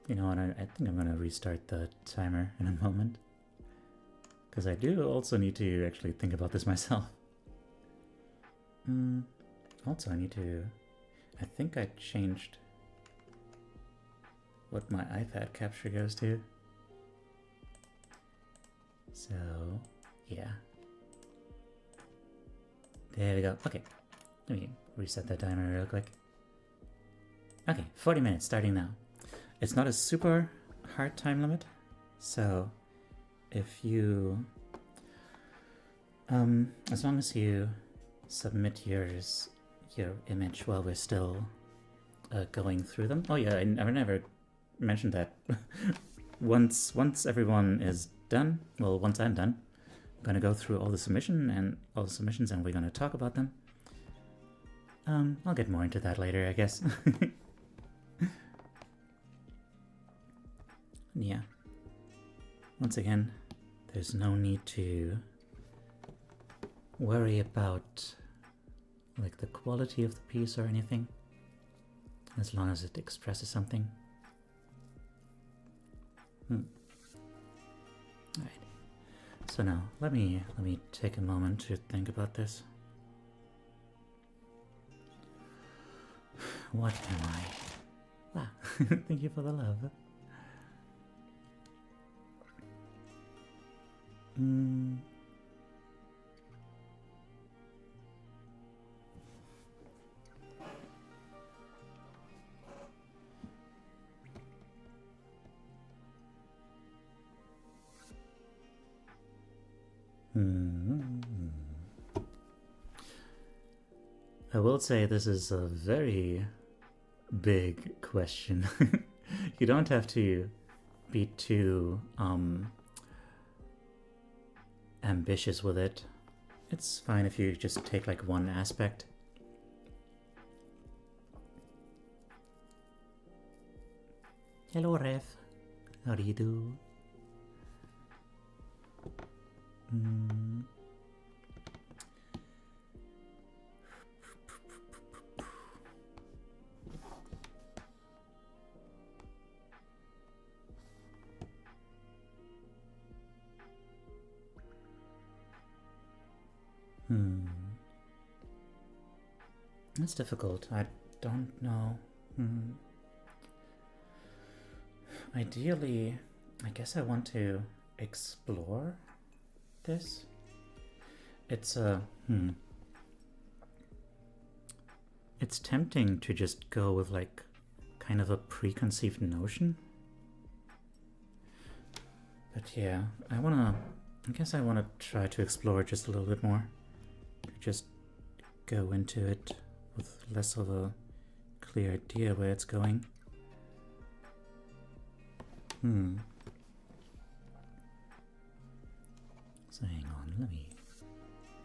You know what, I think I'm gonna restart the timer in a moment. Because I do also need to actually think about this myself. Also, I think I changed what my iPad capture goes to. So, yeah. There we go. Okay, let me reset that timer real quick. Okay, 40 minutes starting now. It's not a super hard time limit, so if you, as long as you submit your image while we're still going through them. Oh yeah, I never mentioned that. Once everyone is done, well, once I'm done, I'm gonna go through all the submissions and we're gonna talk about them. I'll get more into that later, I guess. Yeah. Once again, there's no need to worry about like the quality of the piece or anything, as long as it expresses something. Alright. So now let me take a moment to think about this. What am I? Ah, thank you for the love. I will say this is a very big question. You don't have to be too ambitious with it. It's fine if you just take like one aspect. Hello, Ref. How do you do? That's difficult. I don't know. Ideally, I guess I want to explore this. It's it's tempting to just go with like kind of a preconceived notion. But yeah, I guess I wanna try to explore it just a little bit more. Just go into it with less of a clear idea where it's going. So hang on, let me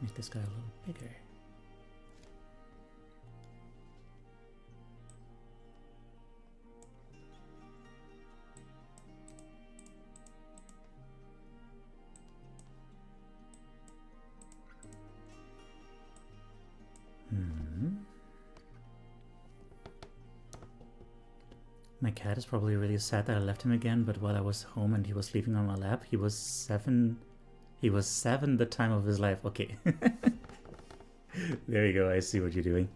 make this guy a little bigger. My cat is probably really sad that I left him again, but while I was home and he was sleeping on my lap, he was 7 the time of his life. Okay. There you go, I see what you're doing.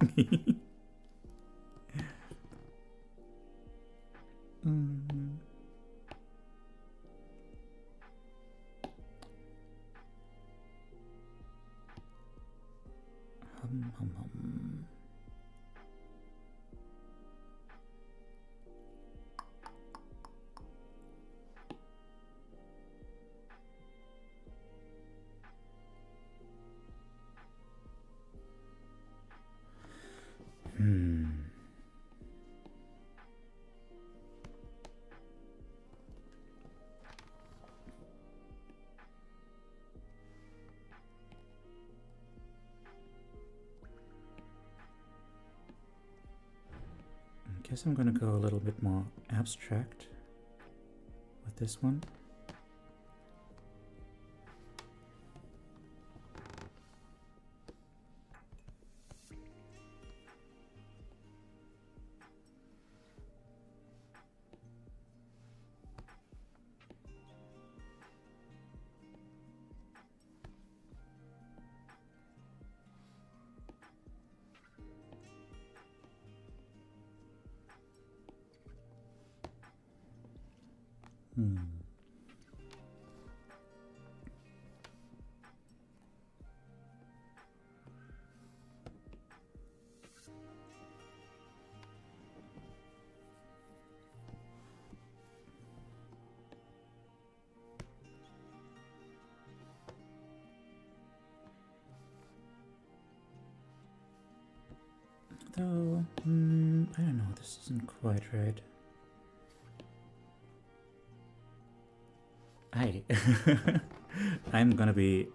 I guess I'm gonna go a little bit more abstract with this one. Though, I don't know, this isn't quite right. I'm gonna be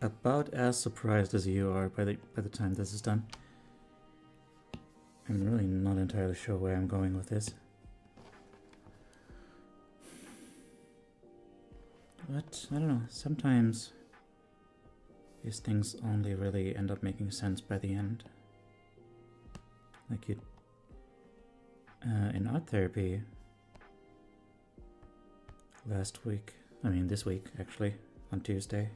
about as surprised as you are by the time this is done. I'm really not entirely sure where I'm going with this. But, I don't know, sometimes these things only really end up making sense by the end. Like you, in art therapy this week actually, on Tuesday,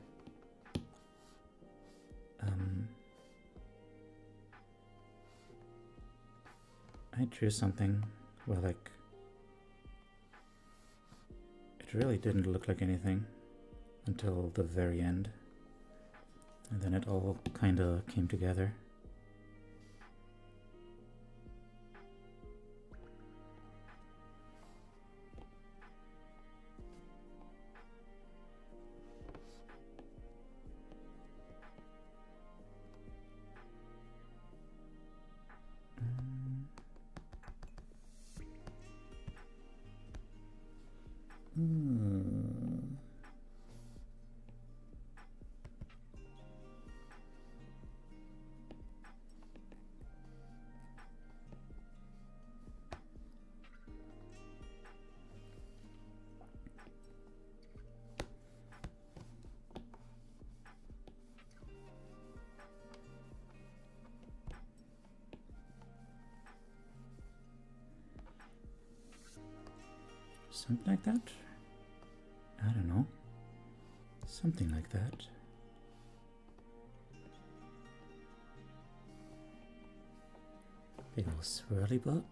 I drew something where like it really didn't look like anything until the very end, and then it all kind of came together. Something like that? I don't know. Something like that. Big ol' swirly bob.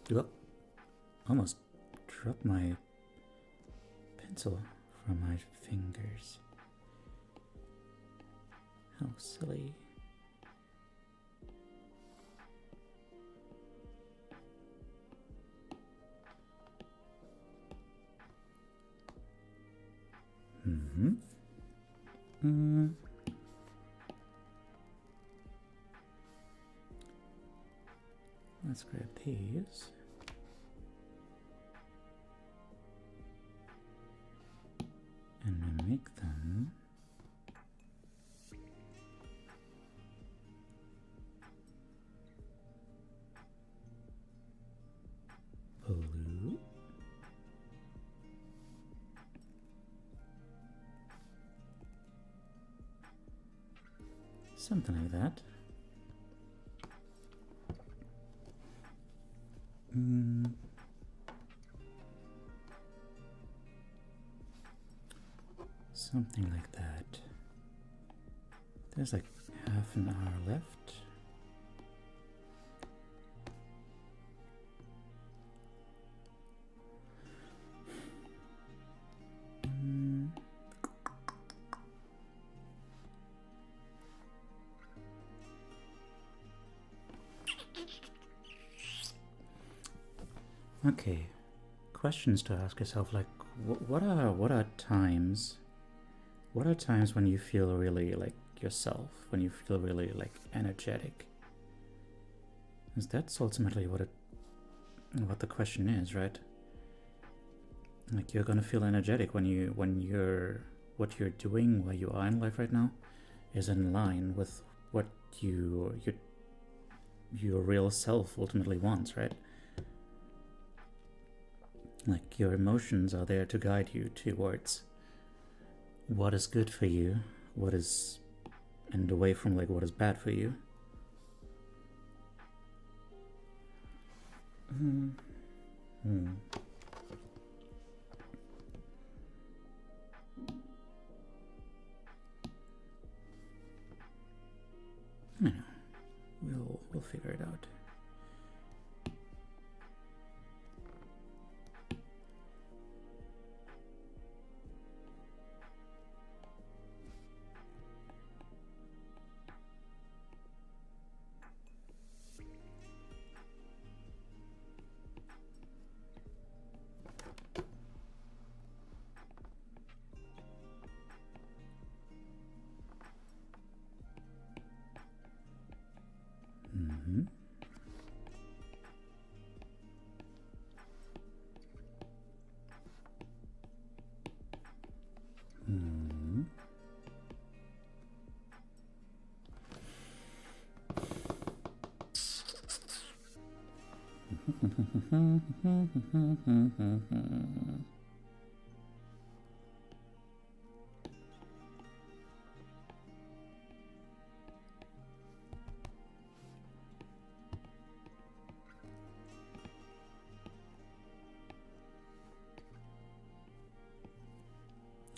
Whoop. Almost dropped my pencil from my fingers. How silly. Let's grab these. And make them blue. Something like that. Something like that. There's like half an hour left. Okay, questions to ask yourself, like what are times when you feel really like yourself, when you feel really like energetic? Because that's ultimately what the question is, right? Like you're gonna feel energetic when what you're doing, where you are in life right now, is in line with what your real self ultimately wants, right? Like your emotions are there to guide you towards what is good for you, and away from like what is bad for you. I know. We'll figure it out. Mm-hmm. Mm-hmm.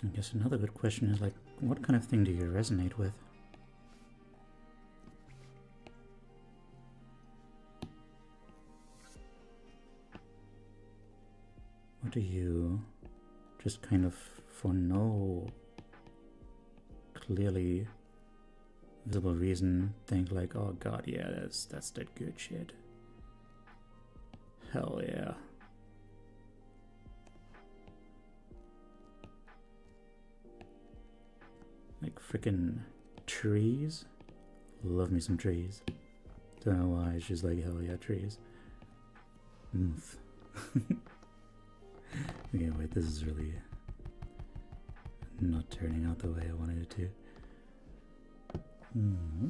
I guess another good question is, like, what kind of thing do you resonate with? What do you just kind of, for no clearly visible reason, think like, oh god, yeah, that's that good shit. Hell yeah. Like freaking trees? Love me some trees. Don't know why, it's just like, hell yeah, trees. Oomph. Okay, wait, this is really not turning out the way I wanted it to. Mm-hmm.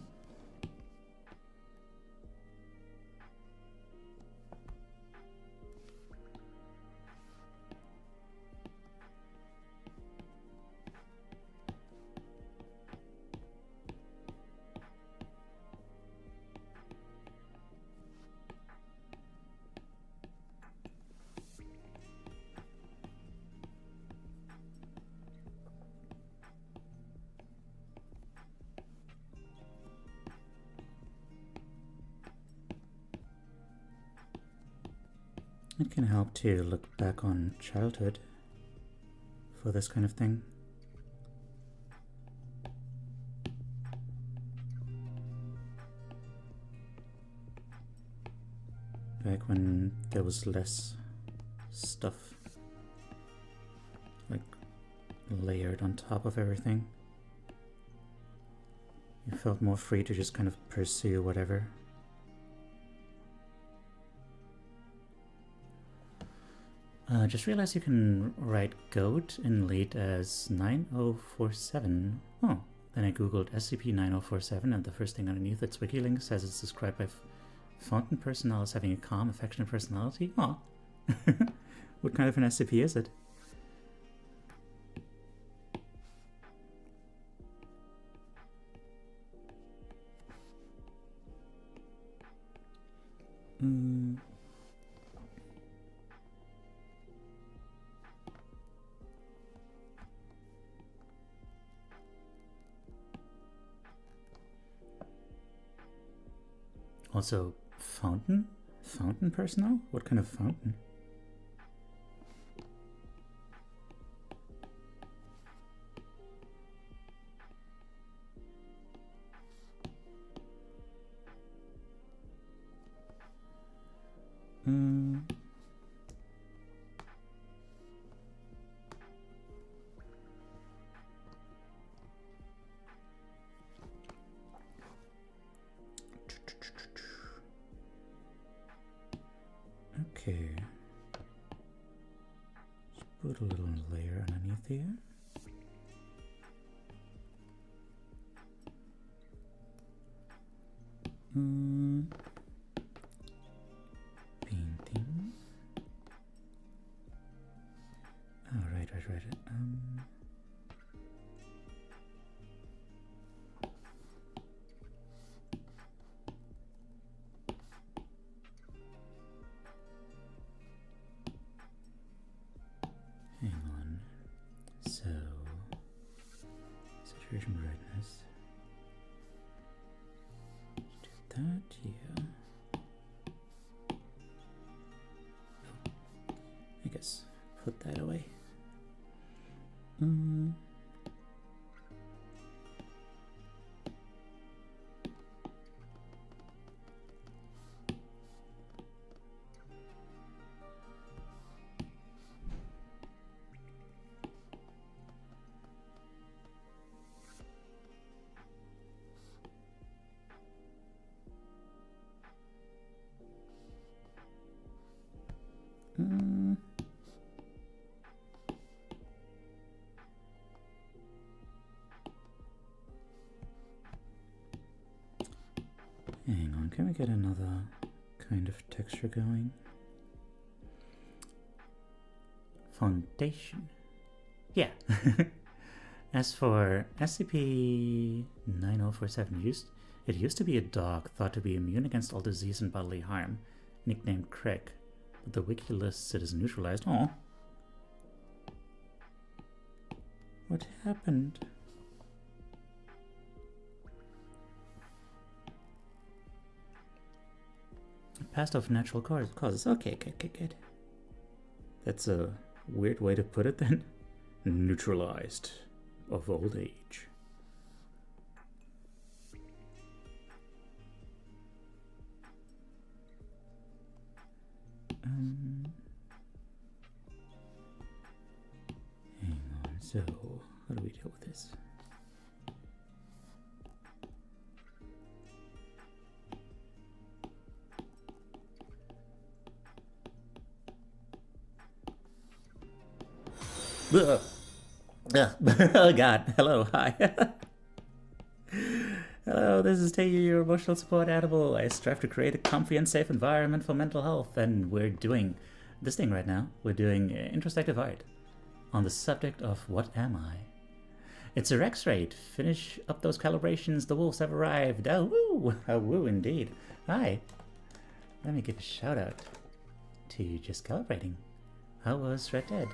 It can help to look back on childhood for this kind of thing. Back when there was less stuff like layered on top of everything. You felt more free to just kind of pursue whatever. Just realized you can write goat in late as 9047. Oh, then I googled SCP-9047 and the first thing underneath its wiki link says it's described by Fountain personnel as having a calm, affectionate personality. Aw. What kind of an SCP is it? Also, fountain? Fountain personnel? What kind of fountain? Okay. Let's put a little layer underneath here. Painting. Oh, right. Hang on. So, saturation brightness. Let's do that here. I guess put that away. can we get another kind of texture going? Foundation. Yeah. As for SCP-9047, it used to be a dog thought to be immune against all disease and bodily harm, nicknamed Craig, but the wiki lists it as neutralized. Oh. What happened? It passed off natural causes. Okay, good. That's a weird way to put it then. Neutralized of old age. Hang on, so how do we deal with this? Oh god, hello, hi. Hello, this is Teiyu, your emotional support animal. I strive to create a comfy and safe environment for mental health, and we're doing this thing right now. We're doing introspective art on the subject of what am I? It's a Rex rate. Finish up those calibrations, the wolves have arrived. Oh woo indeed. Hi. Let me give a shout out to just calibrating. How was Red Dead?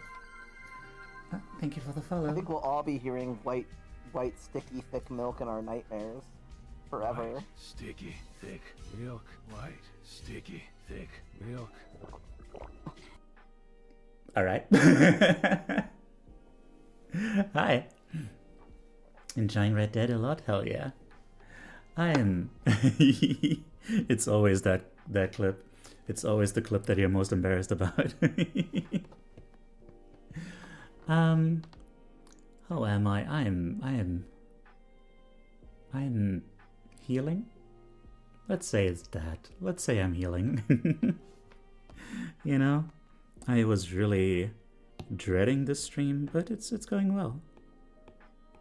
Oh, thank you for the follow. I think we'll all be hearing white, sticky, thick milk in our nightmares forever. White, sticky, thick milk. White, sticky, thick milk. All right. Hi. Enjoying Red Dead a lot? Hell yeah. I am. It's always that clip. It's always the clip that you're most embarrassed about. How am I? I'm healing? Let's say it's that. Let's say I'm healing. You know? I was really dreading this stream, but it's going well.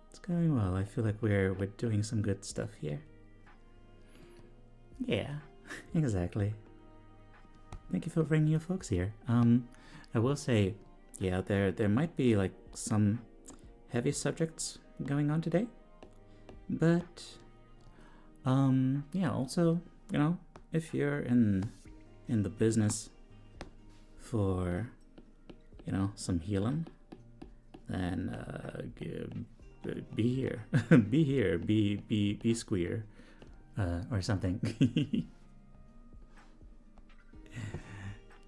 It's going well. I feel like we're doing some good stuff here. Yeah, exactly. Thank you for bringing your folks here. I will say, yeah, there might be like some heavy subjects going on today, but yeah, also, you know, if you're in the business for, you know, some healing, then be here, be squeer, or something.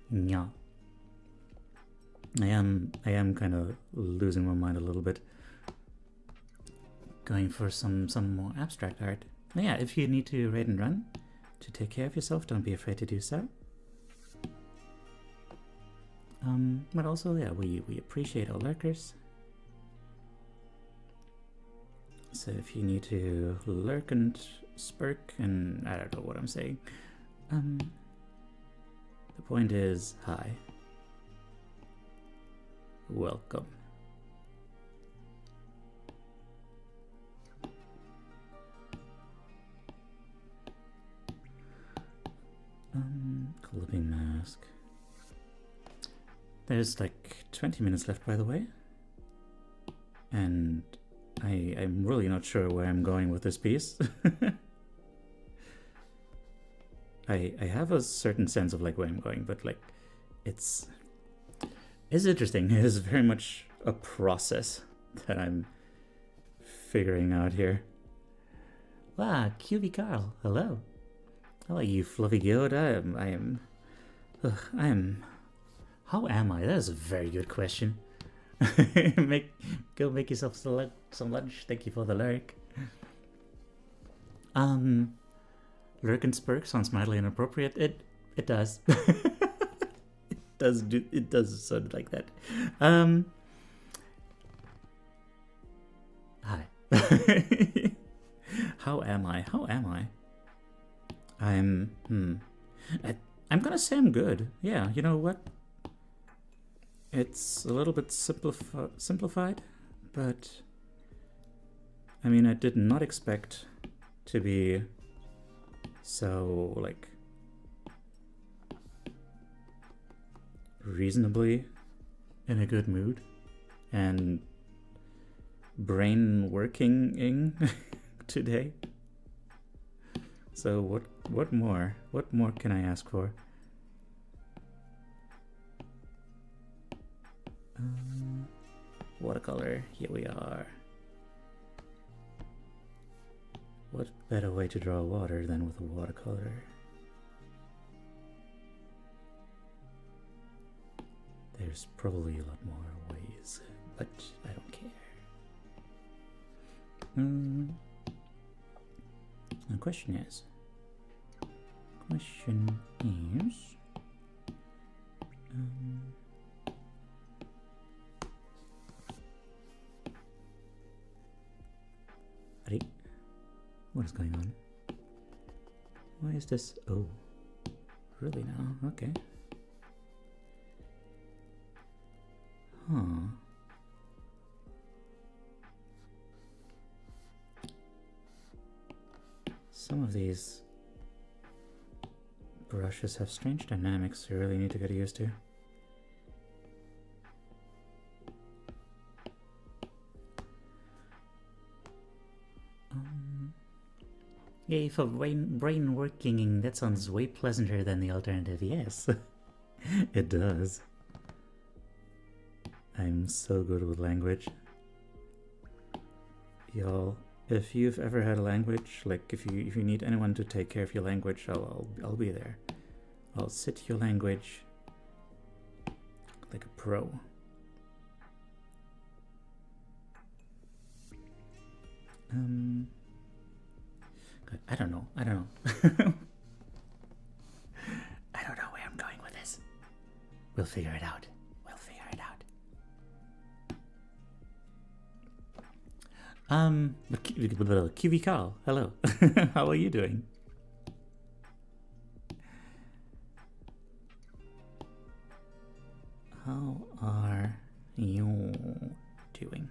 Yeah. I am kind of losing my mind a little bit, going for some more abstract art. Yeah, if you need to raid and run to take care of yourself, don't be afraid to do so. But also, yeah, we appreciate all lurkers. So if you need to lurk and spurk, and I don't know what I'm saying, the point is, hi. Welcome. Clipping mask. There's like 20 minutes left, by the way. And I'm really not sure where I'm going with this piece. I have a certain sense of like where I'm going, but like it's interesting. It is very much a process that I'm figuring out here. Wow, QB Carl, hello. How are you, Fluffy Goat? I am. How am I? That is a very good question. Go make yourself some lunch. Thank you for the lurk. Lurk and spurk sounds mildly inappropriate. It does. It does sound like that. Hi. How am I? I'm gonna say I'm good. Yeah, you know what? It's a little bit simplified, but I mean, I did not expect to be So, like, reasonably in a good mood and brain working today. So what more? What more can I ask for? Watercolor, here we are. What better way to draw water than with a watercolor? There's probably a lot more ways, but I don't care. The question is, what is going on? Why is this? Oh, really now? Okay. Huh. Some of these brushes have strange dynamics you really need to get used to. Yay for brain working. That sounds way pleasanter than the alternative. Yes, it does. I'm so good with language. Y'all, if you've ever had a language, like if you need anyone to take care of your language, I'll be there. I'll sit your language like a pro. I don't know. I don't know where I'm going with this. We'll figure it out. QV Carl, hello. How are you doing? How are you doing?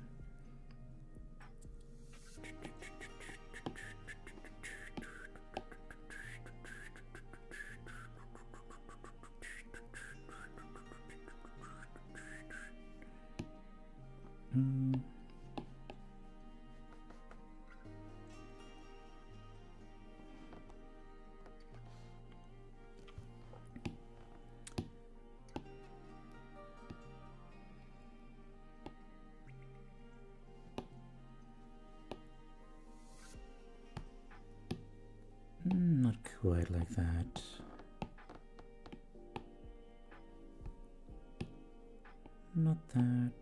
Not quite like that. Not that.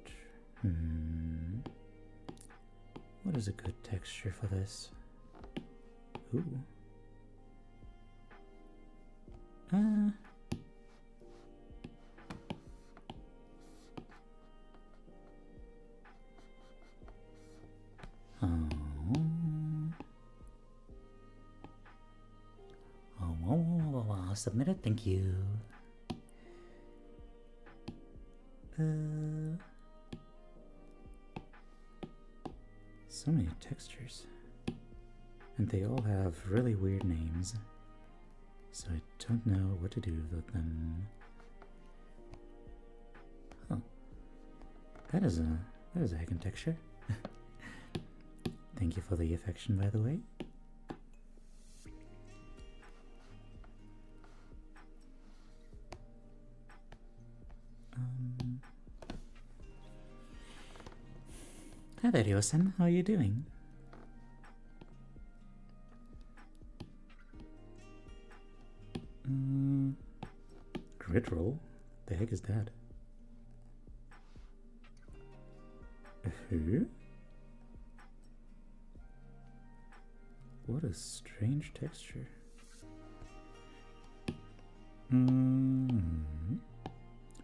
What is a good texture for this? Ooh. Submitted, thank you. So many textures. And they all have really weird names. So I don't know what to do with them. Huh. That is a heckin' texture. Thank you for the affection, by the way. Hi there, Yosen. How are you doing? Grid roll? The heck is that? What a strange texture.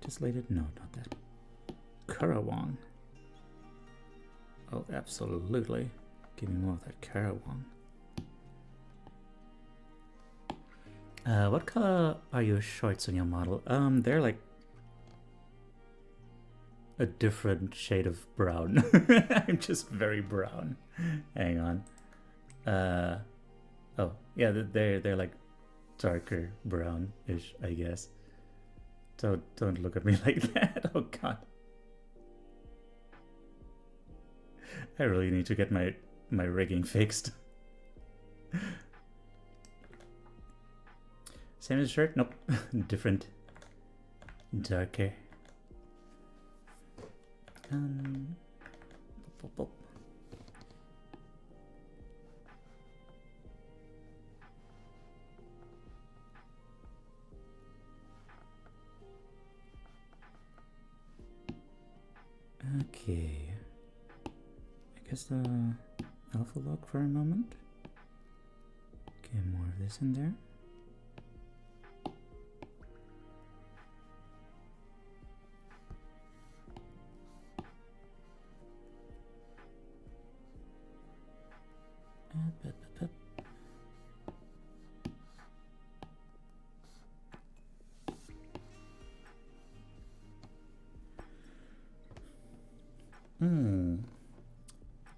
Dislated? No, not that. Karawang. Oh, absolutely. Give me more of that Karawang. What color are your shorts on your model? They're like a different shade of brown. I'm just very brown. Hang on. Oh, yeah, they're like darker brown-ish, I guess. Don't look at me like that. Oh god. I really need to get my rigging fixed. Same as the shirt? Nope. Different. Darker. Pop, pop. Okay. I guess the alpha log for a moment. Get more of this in there.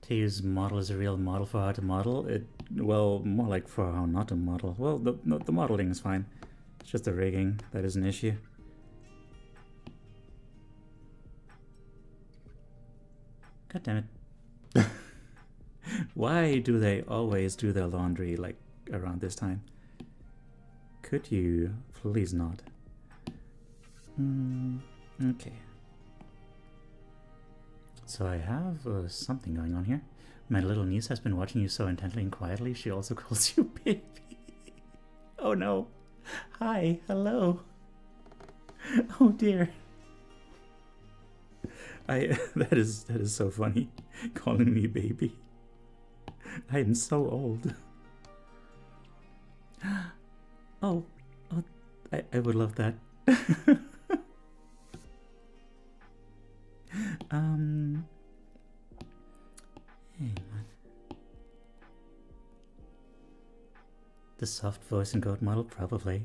To use model as a real model for how to model it, well, more like for how not to model. Well, the modeling is fine. It's just the rigging that is an issue. God damn it. Why do they always do their laundry like around this time? Could you please not? Okay. So I have something going on here. My little niece has been watching you so intently and quietly, she also calls you baby. Oh no. Hi, hello. Oh dear. That is so funny, calling me baby. I am so old. Oh, I would love that. Hang on. The soft voice and goat model, probably.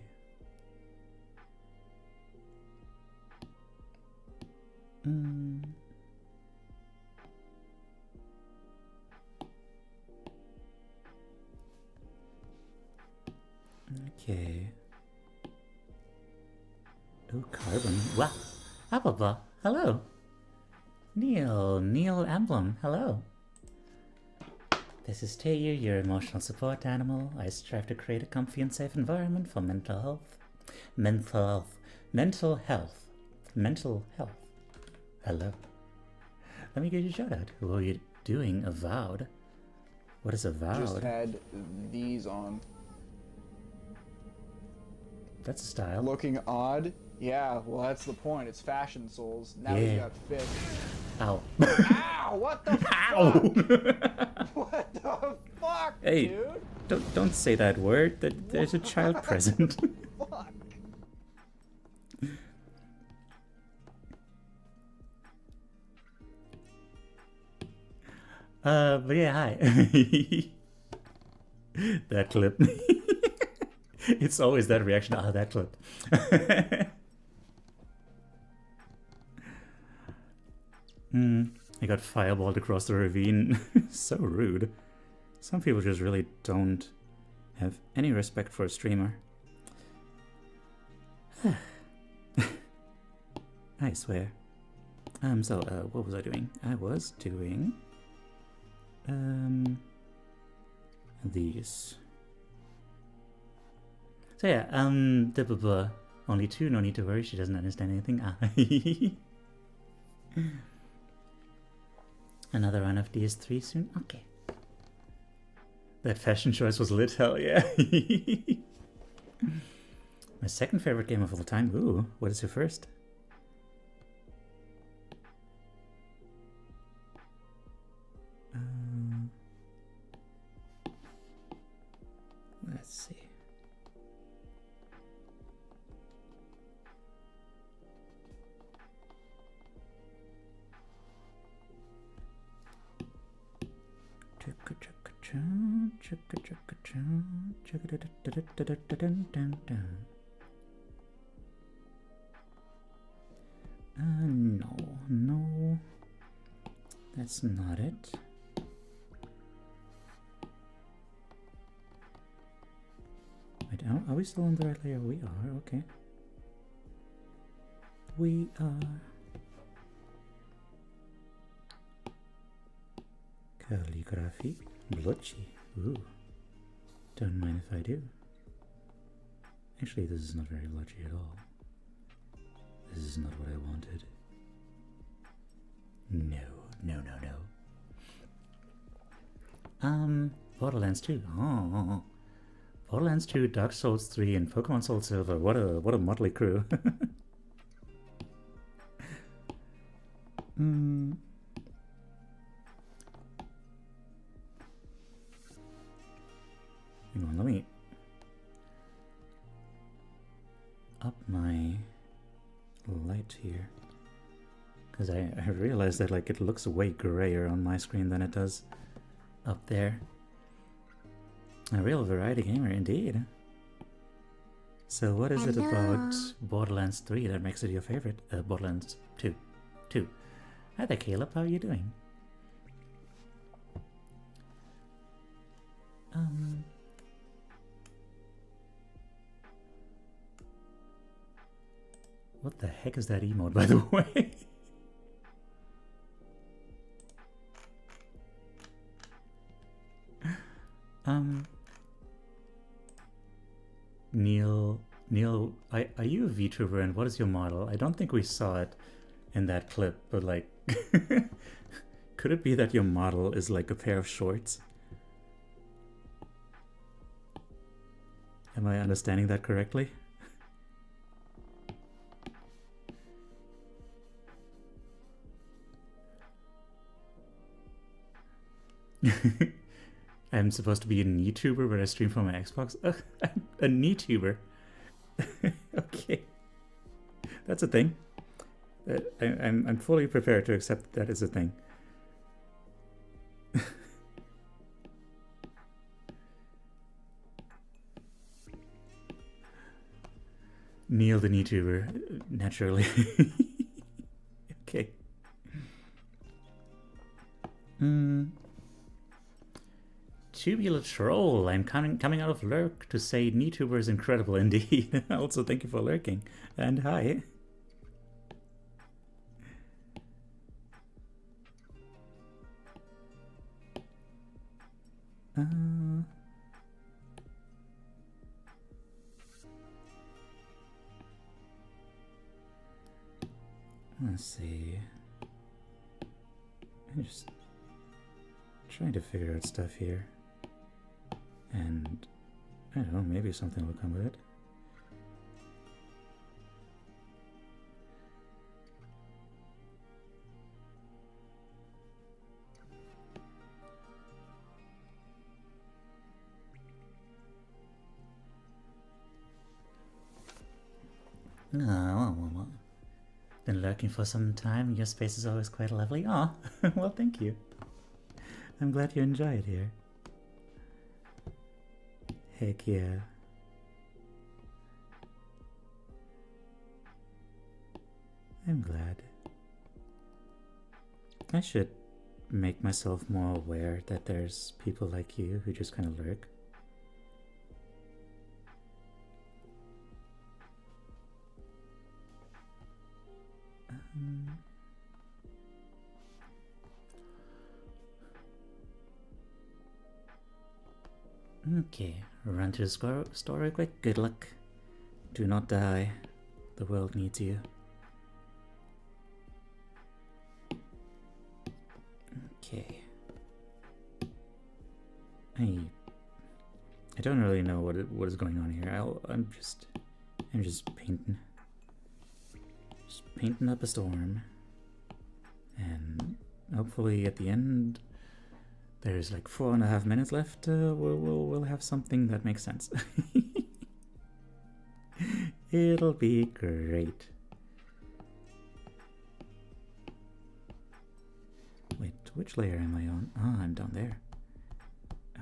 Okay. Oh, carbon. Wow. Ababa, hello. Neil Emblem, hello. This is Tayu, your emotional support animal. I strive to create a comfy and safe environment for mental health. Mental health. Hello. Let me get you a shout out. Who are you doing? Avowed? What is avowed? Just had these on. That's a style. Looking odd? Yeah, well that's the point. It's fashion souls. Now Yeah. you got fit. Ow. Ow! What the Ow! fuck? What the fuck, Hey, dude? don't say that word. There's a child present. Fuck. But yeah, hi. That clip. It's always that reaction. Ah, that clip. I got fireballed across the ravine. So rude. Some people just really don't have any respect for a streamer. I swear. So, what was I doing? I was doing... these. So yeah, only two, no need to worry, she doesn't understand anything. Another one of these three soon? Okay. That fashion choice was lit, hell yeah. My second favorite game of all time. Ooh, what is your first? Let's see. No, that's not it. Alright, are we still on the right layer? We are, okay. We are. Calligraphy. Blotchy. Ooh. Don't mind if I do. Actually, this is not very blotchy at all. This is not what I wanted. No, no, no, no. Borderlands 2. Oh. Borderlands 2, Dark Souls 3, and Pokemon Soul Silver. What a motley crew. Hang on, let me up my light here, because I realized that like it looks way grayer on my screen than it does up there. A real variety gamer indeed. So what is it about Borderlands 3 that makes it your favorite? Borderlands 2. Hi there, Caleb, how are you doing? What the heck is that emote, by the way? Neil, are you a VTuber and what is your model? I don't think we saw it in that clip, but like, could it be that your model is like a pair of shorts? Am I understanding that correctly? I'm supposed to be a YouTuber, but I stream from my Xbox? I'm a YouTuber. Okay. That's a thing. I'm fully prepared to accept that as a thing. Neil the YouTuber, naturally. Okay. Tubular Troll, I'm coming out of lurk to say NeeTuber is incredible indeed. Also, thank you for lurking. And hi. Let's see. I'm just trying to figure out stuff here. And I don't know, maybe something will come with it. Oh, been lurking for some time. Your space is always quite lovely. Oh, well, thank you. I'm glad you enjoy it here. Heck yeah. I'm glad. I should make myself more aware that there's people like you who just kind of lurk. Okay, run to the store real quick. Good luck. Do not die. The world needs you. Okay. I don't really know what is going on here. I'm just painting. Just painting up a storm. And hopefully at the end there's like 4.5 minutes left. We'll have something that makes sense. It'll be great. Wait, which layer am I on? Ah, I'm down there.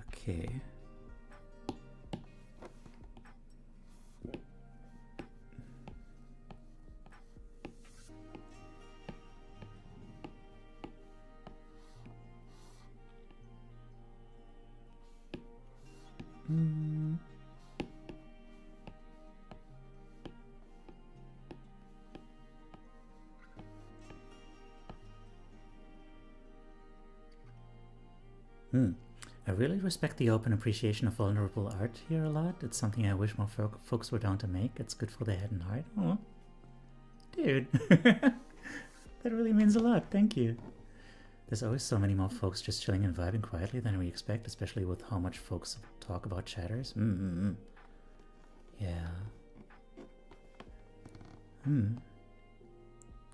Okay. I really respect the open appreciation of vulnerable art here a lot. It's something I wish more folks were down to make. It's good for the head and heart. Oh, dude. That really means a lot. Thank you. There's always so many more folks just chilling and vibing quietly than we expect, especially with how much folks talk about chatters. Yeah.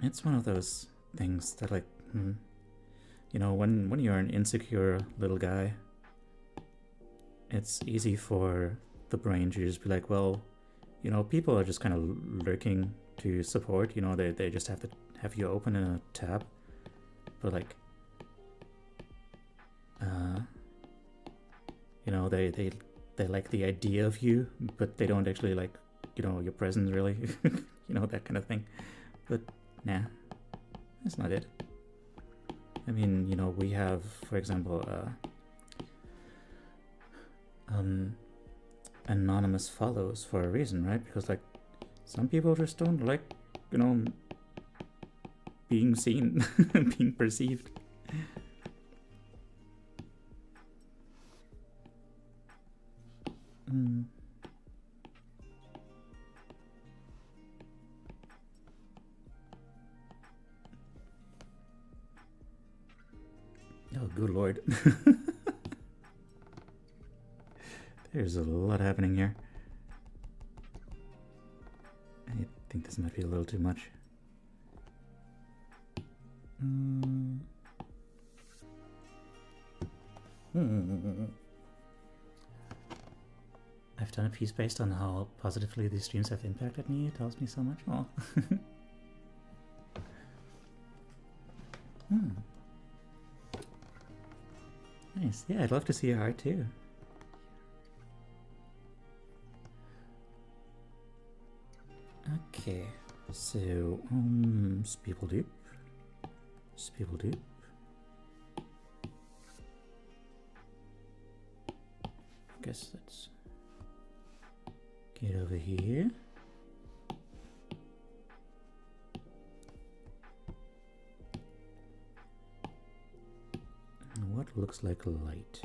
It's one of those things that, like, you know, when you're an insecure little guy, it's easy for the brain to just be like, well, you know, people are just kind of lurking to support, you know, they just have to have you open a tab, but like, you know, they like the idea of you, but they don't actually like, you know, your presence really, you know, that kind of thing. But nah, that's not it. I mean, you know, we have, for example, anonymous follows for a reason, right? Because, like, some people just don't like, you know, being seen, being perceived. Oh, good lord. There's a lot happening here. I think this might be a little too much. I've done a piece based on how positively these streams have impacted me. It tells me so much. Oh. Nice. Yeah, I'd love to see your art too. Okay, so Speeble Doop. I guess let's get over here. And what looks like light?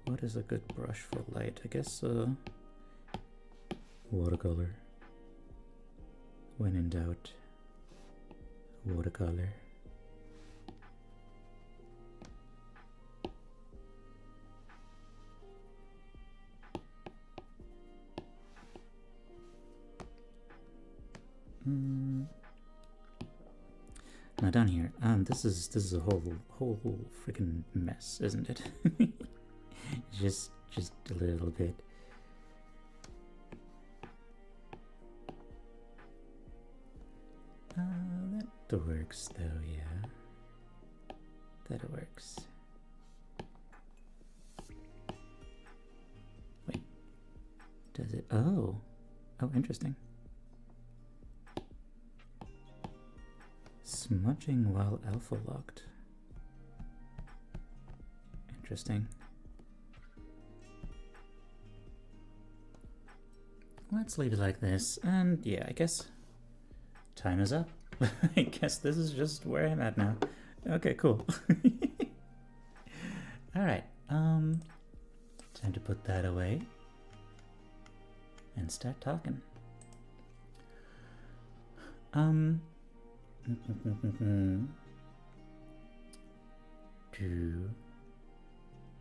What is a good brush for light? I guess watercolor. When in doubt, watercolor. Now down here, this is a whole freaking mess, isn't it? just a little bit. That works though, yeah. That works. Wait. Does it? Oh, interesting. Smudging while alpha locked. Interesting. Let's leave it like this, and yeah, I guess time is up. I guess this is just where I'm at now. Okay, cool. Alright, time to put that away and start talking.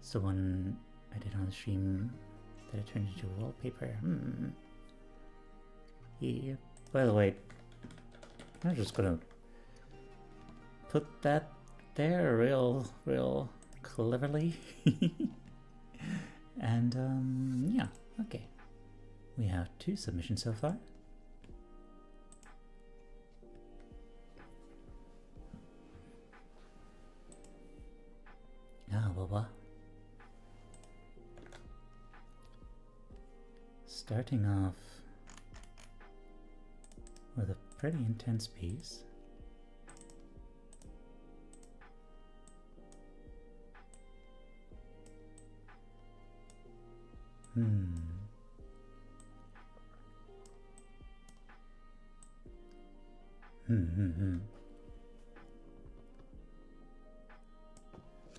So one I did on the stream that I turned into wallpaper. Yeah. By the way, I'm just gonna put that there real cleverly. And yeah, okay. We have 2 submissions so far. Well. Starting off with a pretty intense piece.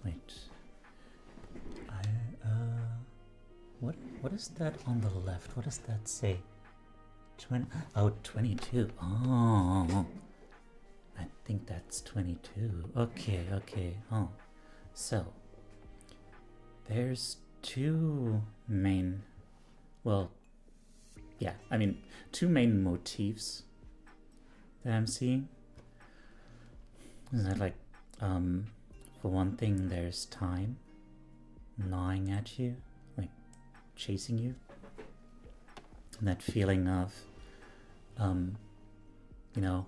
Wait. What is that on the left? What does that say? 22. Oh, I think that's 22. Okay, okay. Oh, so there's two main, well, yeah, I mean, two main motifs that I'm seeing. Is that like, for one thing, there's time gnawing at you, like chasing you. And that feeling of,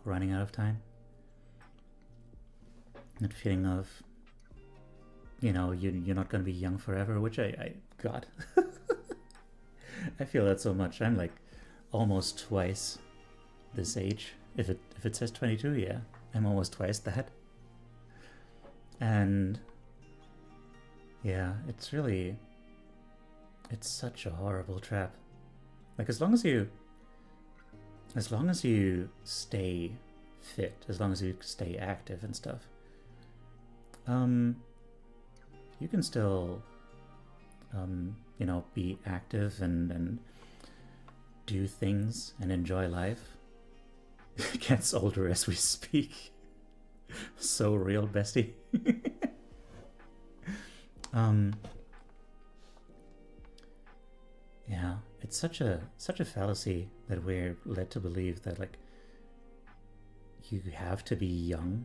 running out of time. That feeling of, you're not going to be young forever, which I God. I feel that so much. I'm like almost twice this age. If it says 22, yeah, I'm almost twice that. And yeah, it's such a horrible trap. Like as long as you stay fit, as long as you stay active and stuff, you can still be active and do things and enjoy life. It gets older as we speak. So real, bestie. Yeah, it's such a fallacy that we're led to believe that like you have to be young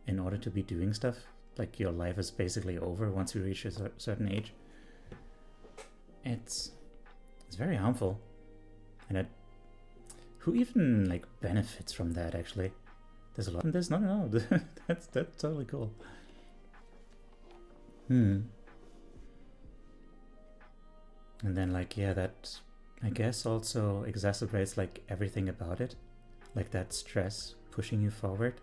in order to be doing stuff. Like your life is basically over once you reach a certain age. It's very harmful, and who even like benefits from that? Actually, there's a lot. There's no. That's totally cool. And then like, yeah, that I guess also exacerbates like everything about it, like that stress pushing you forward.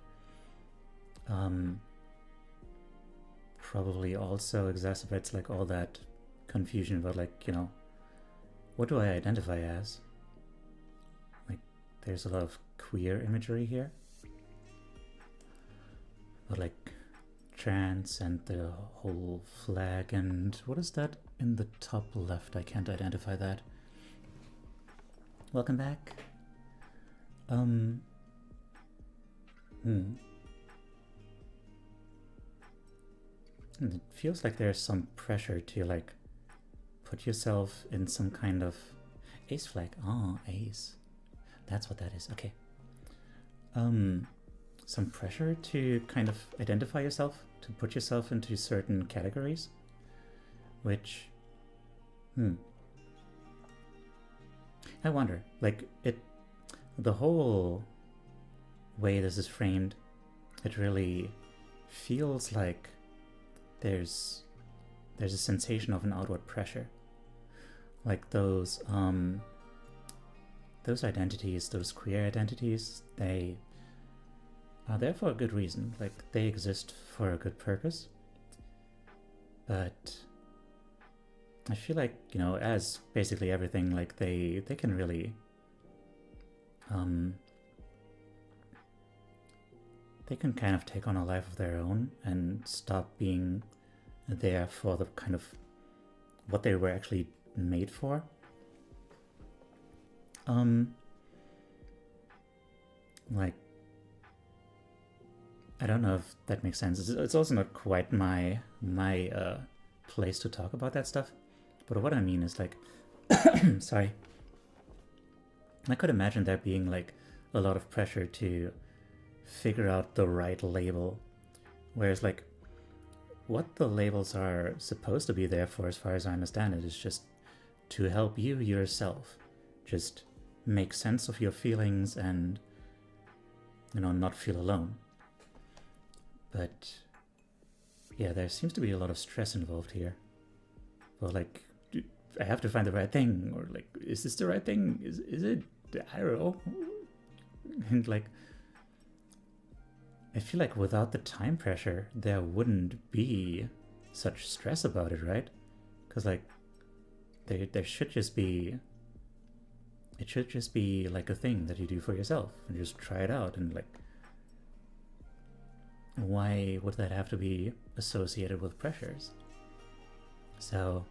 Probably also exacerbates like all that confusion about like, what do I identify as? Like there's a lot of queer imagery here, but like trans and the whole flag, and what is that in the top left? I can't identify that. Welcome back. And it feels like there's some pressure to like put yourself in some kind of ace flag. Oh, ace. That's what that is. Okay. Some pressure to kind of identify yourself, to put yourself into certain categories, which, I wonder, like the whole way this is framed, it really feels like there's a sensation of an outward pressure, like those identities, those queer identities, they are there for a good reason, like they exist for a good purpose, but I feel like, as basically everything, like they can really they can kind of take on a life of their own and stop being there for the kind of what they were actually made for. Like, I don't know if that makes sense. It's also not quite my place to talk about that stuff. But what I mean is like, sorry. I could imagine there being like a lot of pressure to figure out the right label. Whereas like, what the labels are supposed to be there for, as far as I understand it, is just to help you yourself just make sense of your feelings and, not feel alone. But yeah, there seems to be a lot of stress involved here. Well, like, I have to find the right thing, or like, is this the right thing? Is it? I don't know. And like, I feel like without the time pressure, there wouldn't be such stress about it, right? Because like, there should just be. It should just be like a thing that you do for yourself and just try it out, and like, why would that have to be associated with pressures? So,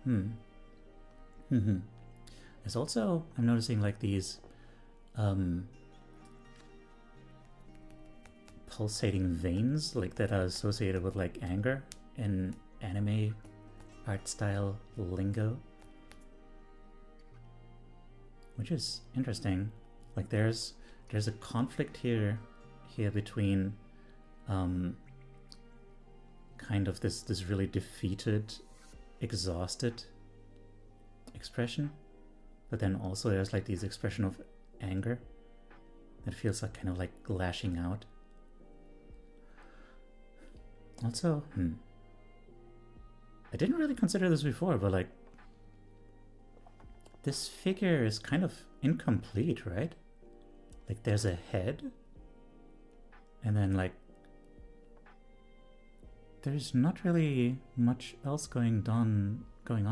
There's also, I'm noticing like these pulsating veins like that are associated with like anger in anime art style lingo, which is interesting. Like there's a conflict here between kind of this really defeated, exhausted expression, but then also there's like this expression of anger that feels like kind of like lashing out. Also, I didn't really consider this before, but like this figure is kind of incomplete, right? Like there's a head, and then like there's not really much else going on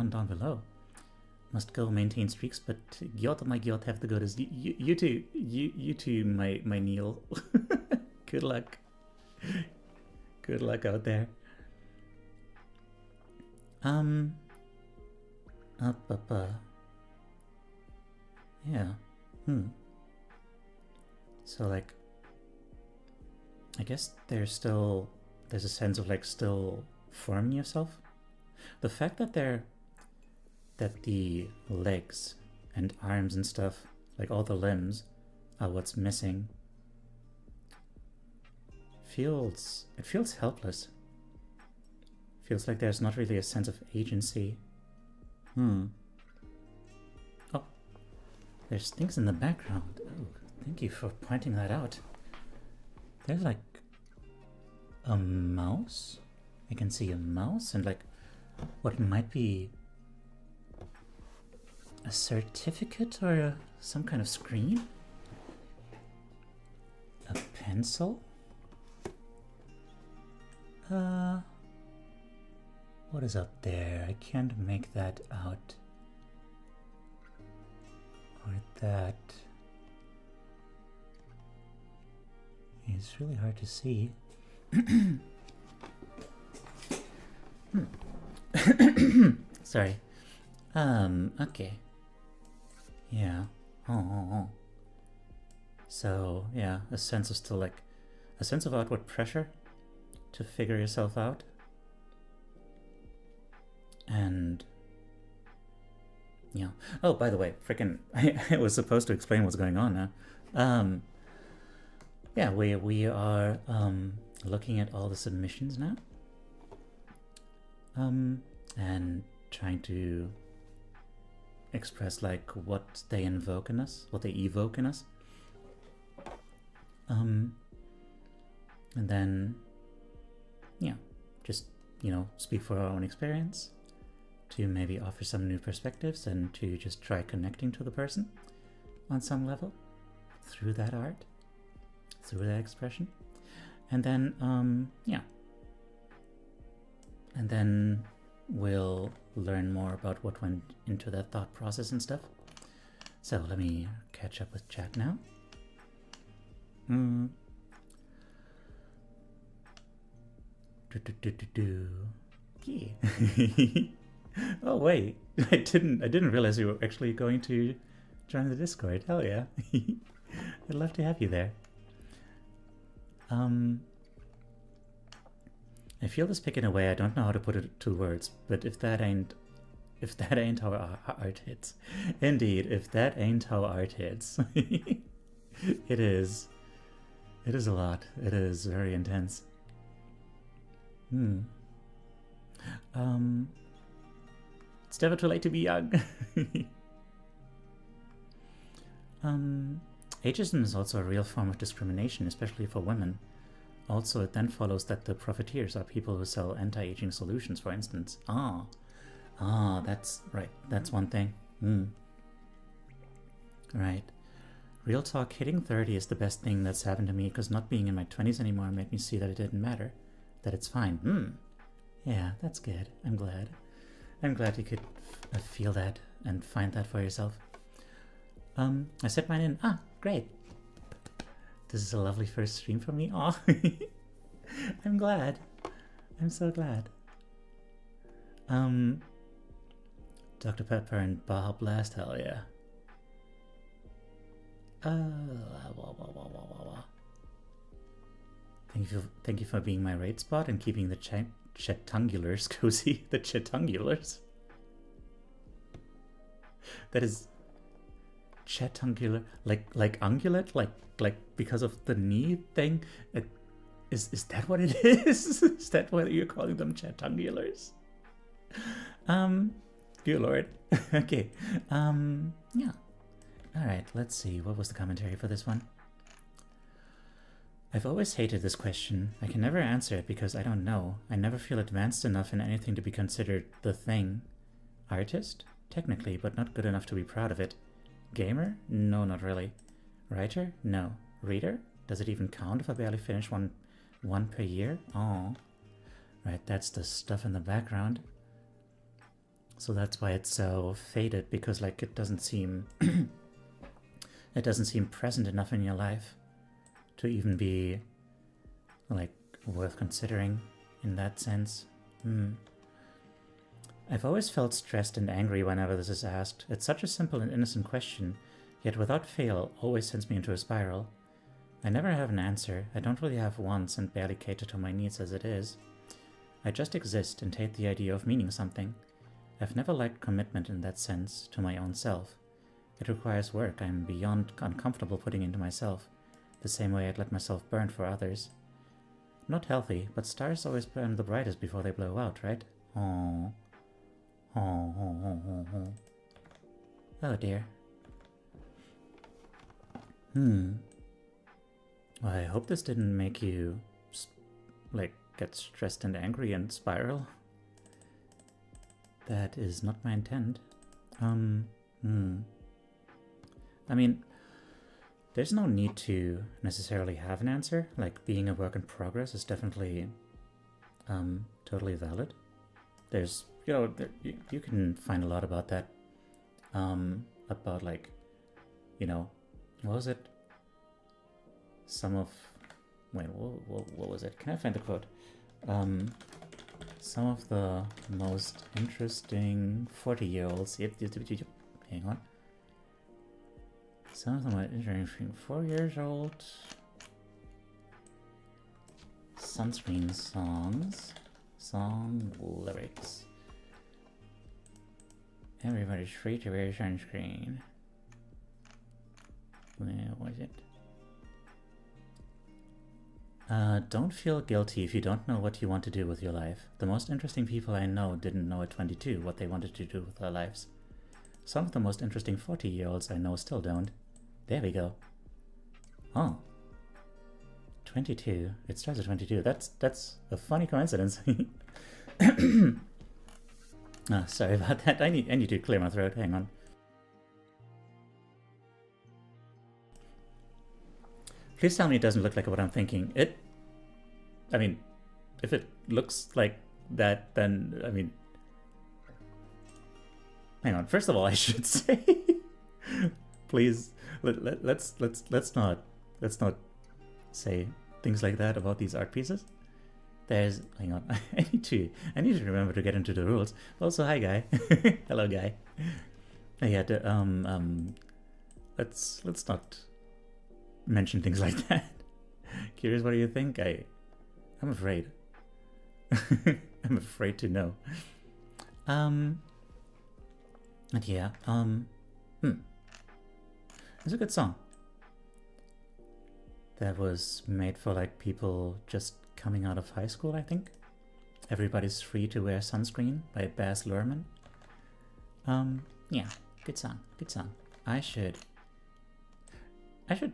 down below. Must go maintain streaks, but Gyot, my Gyot, have to go to you too, my Neil. Good luck. Good luck out there. Yeah. So like, I guess there's a sense of like still forming yourself. The fact that the legs and arms and stuff, like all the limbs, are what's missing. It feels helpless. Feels like there's not really a sense of agency. Oh, there's things in the background. Oh, thank you for pointing that out. There's like a mouse. I can see a mouse and like what might be a certificate or some kind of screen. A pencil. What is up there? I can't make that out. Or that. It's really hard to see. Sorry. Okay. Yeah. Oh. So, yeah, a sense of still like a sense of outward pressure to figure yourself out. And yeah. Oh, by the way, frickin' I was supposed to explain what's going on now. Yeah, we are looking at all the submissions now. And trying to express like what they invoke in us, what they evoke in us. And then yeah, just, you know, speak for our own experience, to maybe offer some new perspectives, and to just try connecting to the person on some level through that art, through that expression. And then, yeah. And then we'll learn more about what went into that thought process and stuff. So let me catch up with chat now. Yeah. Oh wait, I didn't realize you were actually going to join the Discord. Hell yeah. I'd love to have you there. I feel this pick in a way I don't know how to put it to words, but if that ain't how art hits. Indeed, if that ain't how art hits. It is a lot. It is very intense. It's never too late to be young. Ageism is also a real form of discrimination, especially for women. Also, it then follows that the profiteers are people who sell anti-aging solutions, for instance. That's right. That's one thing. Right. Real talk, hitting 30 is the best thing that's happened to me, because not being in my 20s anymore made me see that it didn't matter. That it's fine. Yeah, that's good. I'm glad. I'm glad you could feel that and find that for yourself. I set mine in. Great. This is a lovely first stream for me. Aw. I'm glad. I'm so glad. Dr. Pepper and Baja Blast, hell yeah. Thank you for being my raid spot and keeping the chatungulars cozy. The chatungulars. That is chatungular, like ungulate, like because of the knee thing. Is that what it is? Is that why you're calling them chatungulars? Dear Lord. Okay. Yeah. All right. Let's see. What was the commentary for this one? I've always hated this question. I can never answer it because I don't know. I never feel advanced enough in anything to be considered the thing. Artist? Technically, but not good enough to be proud of it. Gamer? No, not really. Writer? No. Reader? Does it even count if I barely finish one per year? Oh. Right, that's the stuff in the background. So that's why it's so faded, because like it doesn't seem it doesn't seem present enough in your life to even be like worth considering in that sense. I've always felt stressed and angry whenever this is asked. It's such a simple and innocent question, yet without fail always sends me into a spiral. I never have an answer. I don't really have wants and barely cater to my needs as it is. I just exist and hate the idea of meaning something. I've never liked commitment in that sense to my own self. It requires work I'm beyond uncomfortable putting into myself, the same way I'd let myself burn for others. Not healthy, but stars always burn the brightest before they blow out, right? Aww. Oh dear. Well, I hope this didn't make you, like, get stressed and angry and spiral. That is not my intent. I mean, there's no need to necessarily have an answer. Like, being a work in progress is definitely totally valid. There's, you know, you can find a lot about that. About, like, you know, what was it? Wait, what was it? Can I find the quote? Some of the most interesting 40-year-olds. Yep. Hang on. Some of the most interesting 4 years old sunscreen song lyrics. Everybody's free to wear sunscreen. Where was it? Don't feel guilty if you don't know what you want to do with your life. The most interesting people I know didn't know at 22 what they wanted to do with their lives. Some of the most interesting 40-year-olds I know still don't. There we go. Oh. 22. It starts at 22. That's a funny coincidence. Oh, sorry about that. I need to clear my throat. Hang on. Please tell me it doesn't look like what I'm thinking. I mean, if it looks like that, then, I mean... Hang on, first of all, I should say... Please, let's not say things like that about these art pieces. Hang on, I need to remember to get into the rules. Also, hi, Guy. Hello, Guy. Yeah, let's not mention things like that. Curious, what do you think? I'm afraid. I'm afraid to know. And yeah, it's a good song. That was made for like people just coming out of high school, I think. Everybody's Free to Wear Sunscreen by Baz Luhrmann. Yeah, good song, good song. I should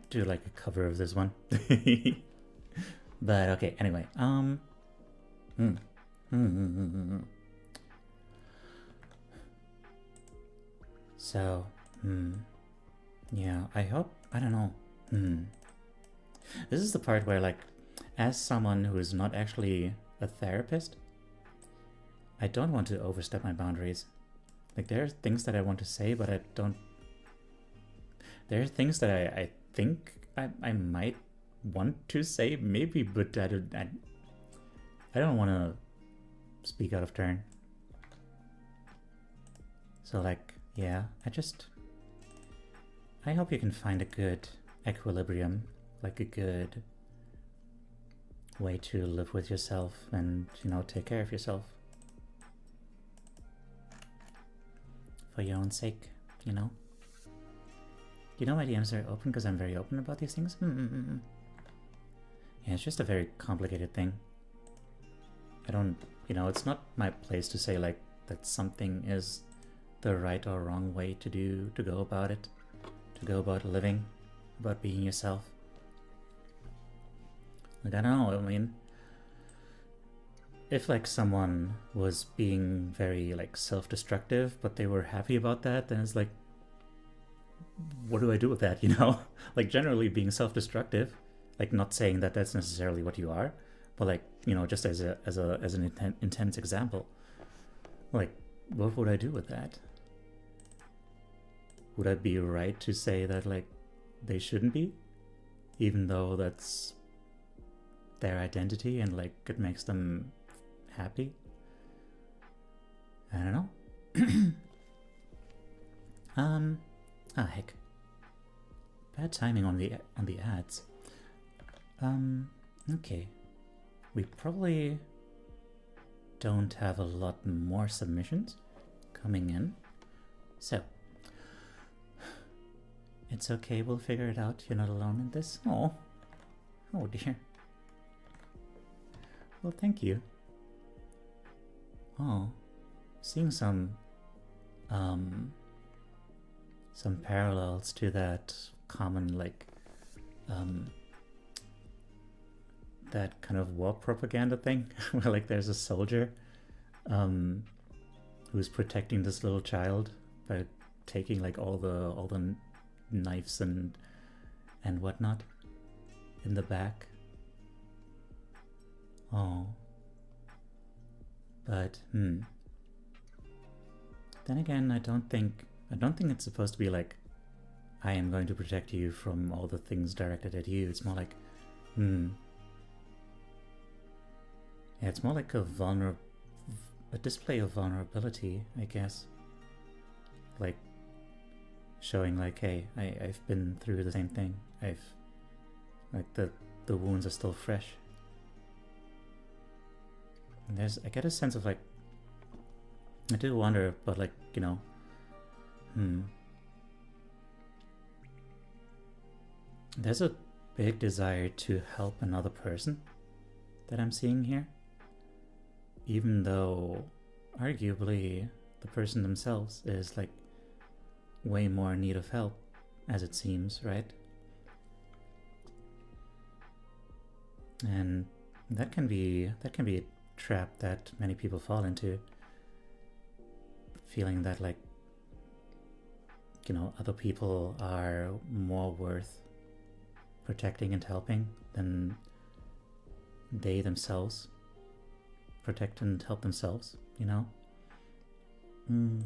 do like a cover of this one. But okay, anyway, So, yeah, I don't know. This is the part where, like, as someone who is not actually a therapist, I don't want to overstep my boundaries. Like, there are things that I want to say, but I don't... There are things that I think I might want to say, maybe, but I don't want to speak out of turn. So, like, yeah, I hope you can find a good equilibrium, like a good way to live with yourself and, you know, take care of yourself. For your own sake, you know? You know my DMs are open because I'm very open about these things? Yeah, it's just a very complicated thing. I don't, you know, it's not my place to say like that something is the right or wrong way to go about it, to go about living, about being yourself. Like, I don't know, I mean, if like someone was being very like self-destructive, but they were happy about that, then it's like, what do I do with that, you know? Like, generally being self-destructive, like, not saying that that's necessarily what you are, but like, you know, just as an intense example, like, what would I do with that? Would I be right to say that like they shouldn't be, even though that's their identity and like it makes them happy? I don't know. Heck. Bad timing on the ads. Okay. We probably don't have a lot more submissions coming in. So, it's okay, we'll figure it out. You're not alone in this. Oh dear. Well, thank you. Oh, seeing some parallels to that common, like, that kind of war propaganda thing, where like there's a soldier who's protecting this little child by taking like all the knives and whatnot in the back. Oh. But then again, I don't think it's supposed to be like, I am going to protect you from all the things directed at you. It's more like, yeah, it's more like a display of vulnerability, I guess. Like, showing like, hey, I've been through the same thing. Like, the wounds are still fresh. And I get a sense of like, I do wonder, but like, you know, there's a big desire to help another person that I'm seeing here, even though arguably the person themselves is like way more in need of help, as it seems, right? And that can be a trap that many people fall into, feeling that like, you know, other people are more worth protecting and helping than they themselves protect and help themselves, you know? Then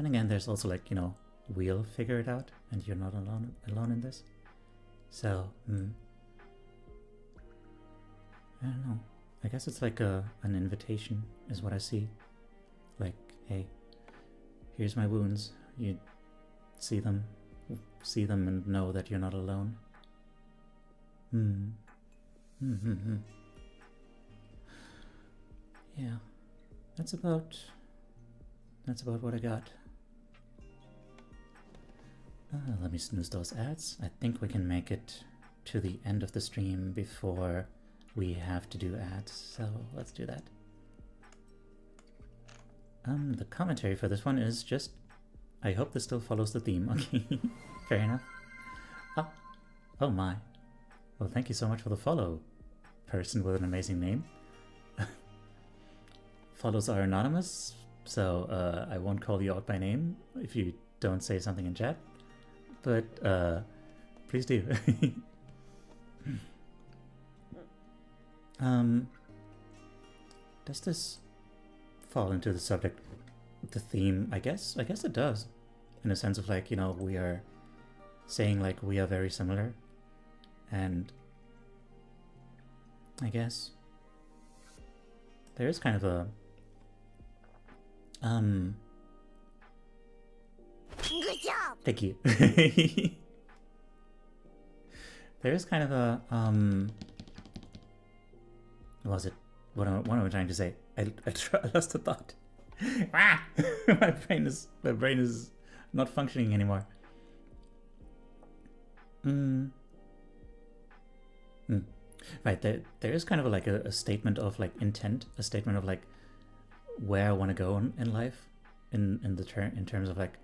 again, there's also like, you know, we'll figure it out and you're not alone in this. So, I don't know. I guess it's like an invitation is what I see. Like, hey, here's my wounds. You see them and know that you're not alone. Yeah, that's about what I got. Let me snooze those ads. I think we can make it to the end of the stream before we have to do ads, so let's do that. The commentary for this one is just, I hope this still follows the theme. Okay, fair enough. Oh my. Well, thank you so much for the follow, person with an amazing name. Follows are anonymous, so I won't call you out by name if you don't say something in chat, but please do. Does this fall into the subject, the theme? I guess it does, in a sense of like, you know, we are saying like we are very similar, and I guess there is kind of a Thank you. There is kind of a what was it? What am I trying to say? I lost the thought. Ah! my brain is not functioning anymore. Right, there is kind of like a statement of like intent, a statement of like where I want to go in life, in terms of like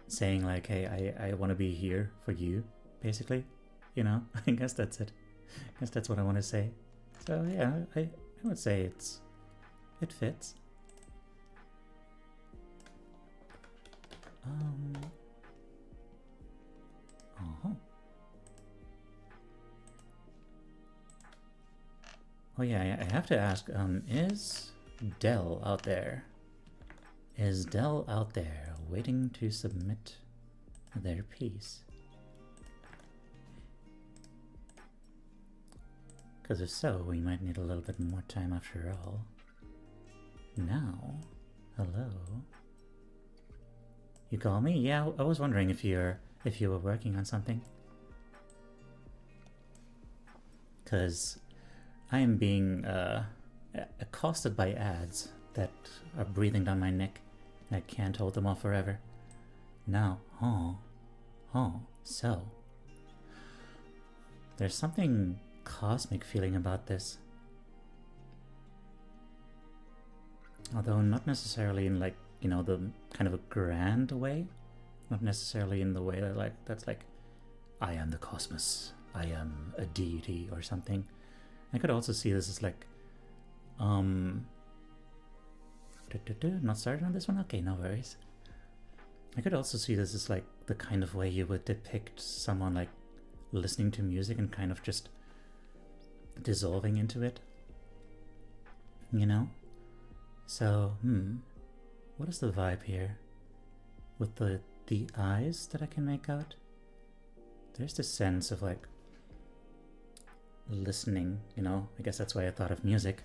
saying like, hey, I want to be here for you, basically. You know, I guess that's it. I guess that's what I want to say. So yeah, I would say it fits. Oh yeah, I have to ask, is Dell out there? Is Dell out there waiting to submit their piece? Because if so, we might need a little bit more time after all. Now, hello? You call me? Yeah, I was wondering if you were working on something. Because I am being accosted by ads that are breathing down my neck, and I can't hold them off forever. Now, so there's something cosmic feeling about this. Although not necessarily in like, you know, the kind of a grand way. Not necessarily in the way that that's like, I am the cosmos, I am a deity or something. I could also see this as like, not started on this one? Okay, no worries. I could also see this as like the kind of way you would depict someone like listening to music and kind of just dissolving into it. You know? So, what is the vibe here? With the eyes that I can make out? There's this sense of like listening, you know? I guess that's why I thought of music.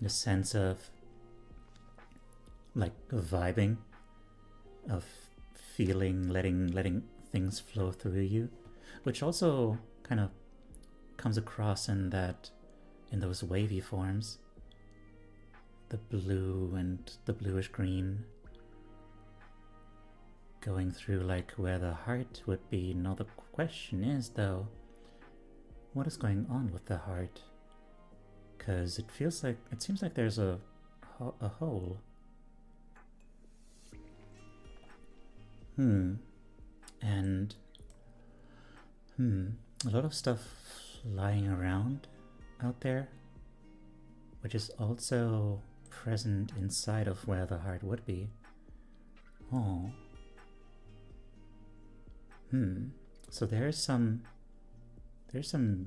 The sense of like vibing, of feeling, letting things flow through you, which also kind of comes across in those wavy forms. The blue and the bluish green going through like where the heart would be. Now the question is though, what is going on with the heart? Because it seems like there's a hole. And a lot of stuff lying around out there, which is also present inside of where the heart would be. So there's some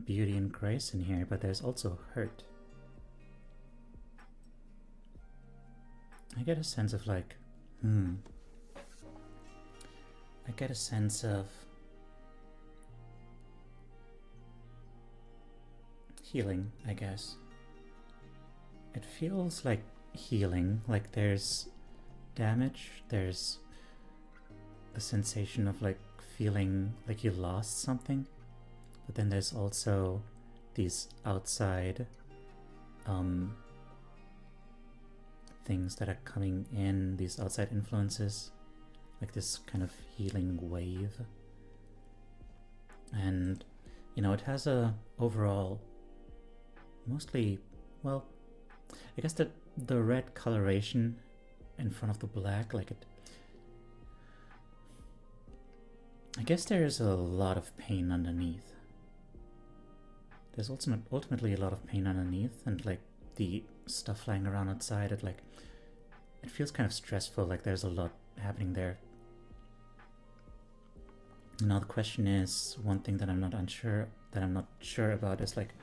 beauty and grace in here, but there's also hurt. I get a sense of like, I get a sense of healing, I guess. It feels like healing, like there's damage, there's a sensation of like feeling like you lost something, but then there's also these outside things that are coming in, these outside influences, like this kind of healing wave. And you know, it has a overall mostly, well, I guess the red coloration in front of the black, like it, I guess there's a lot of pain underneath. There's also ultimately a lot of pain underneath, and like the stuff flying around outside, it feels kind of stressful, like there's a lot happening there. Now the question is, one thing that I'm not sure about is like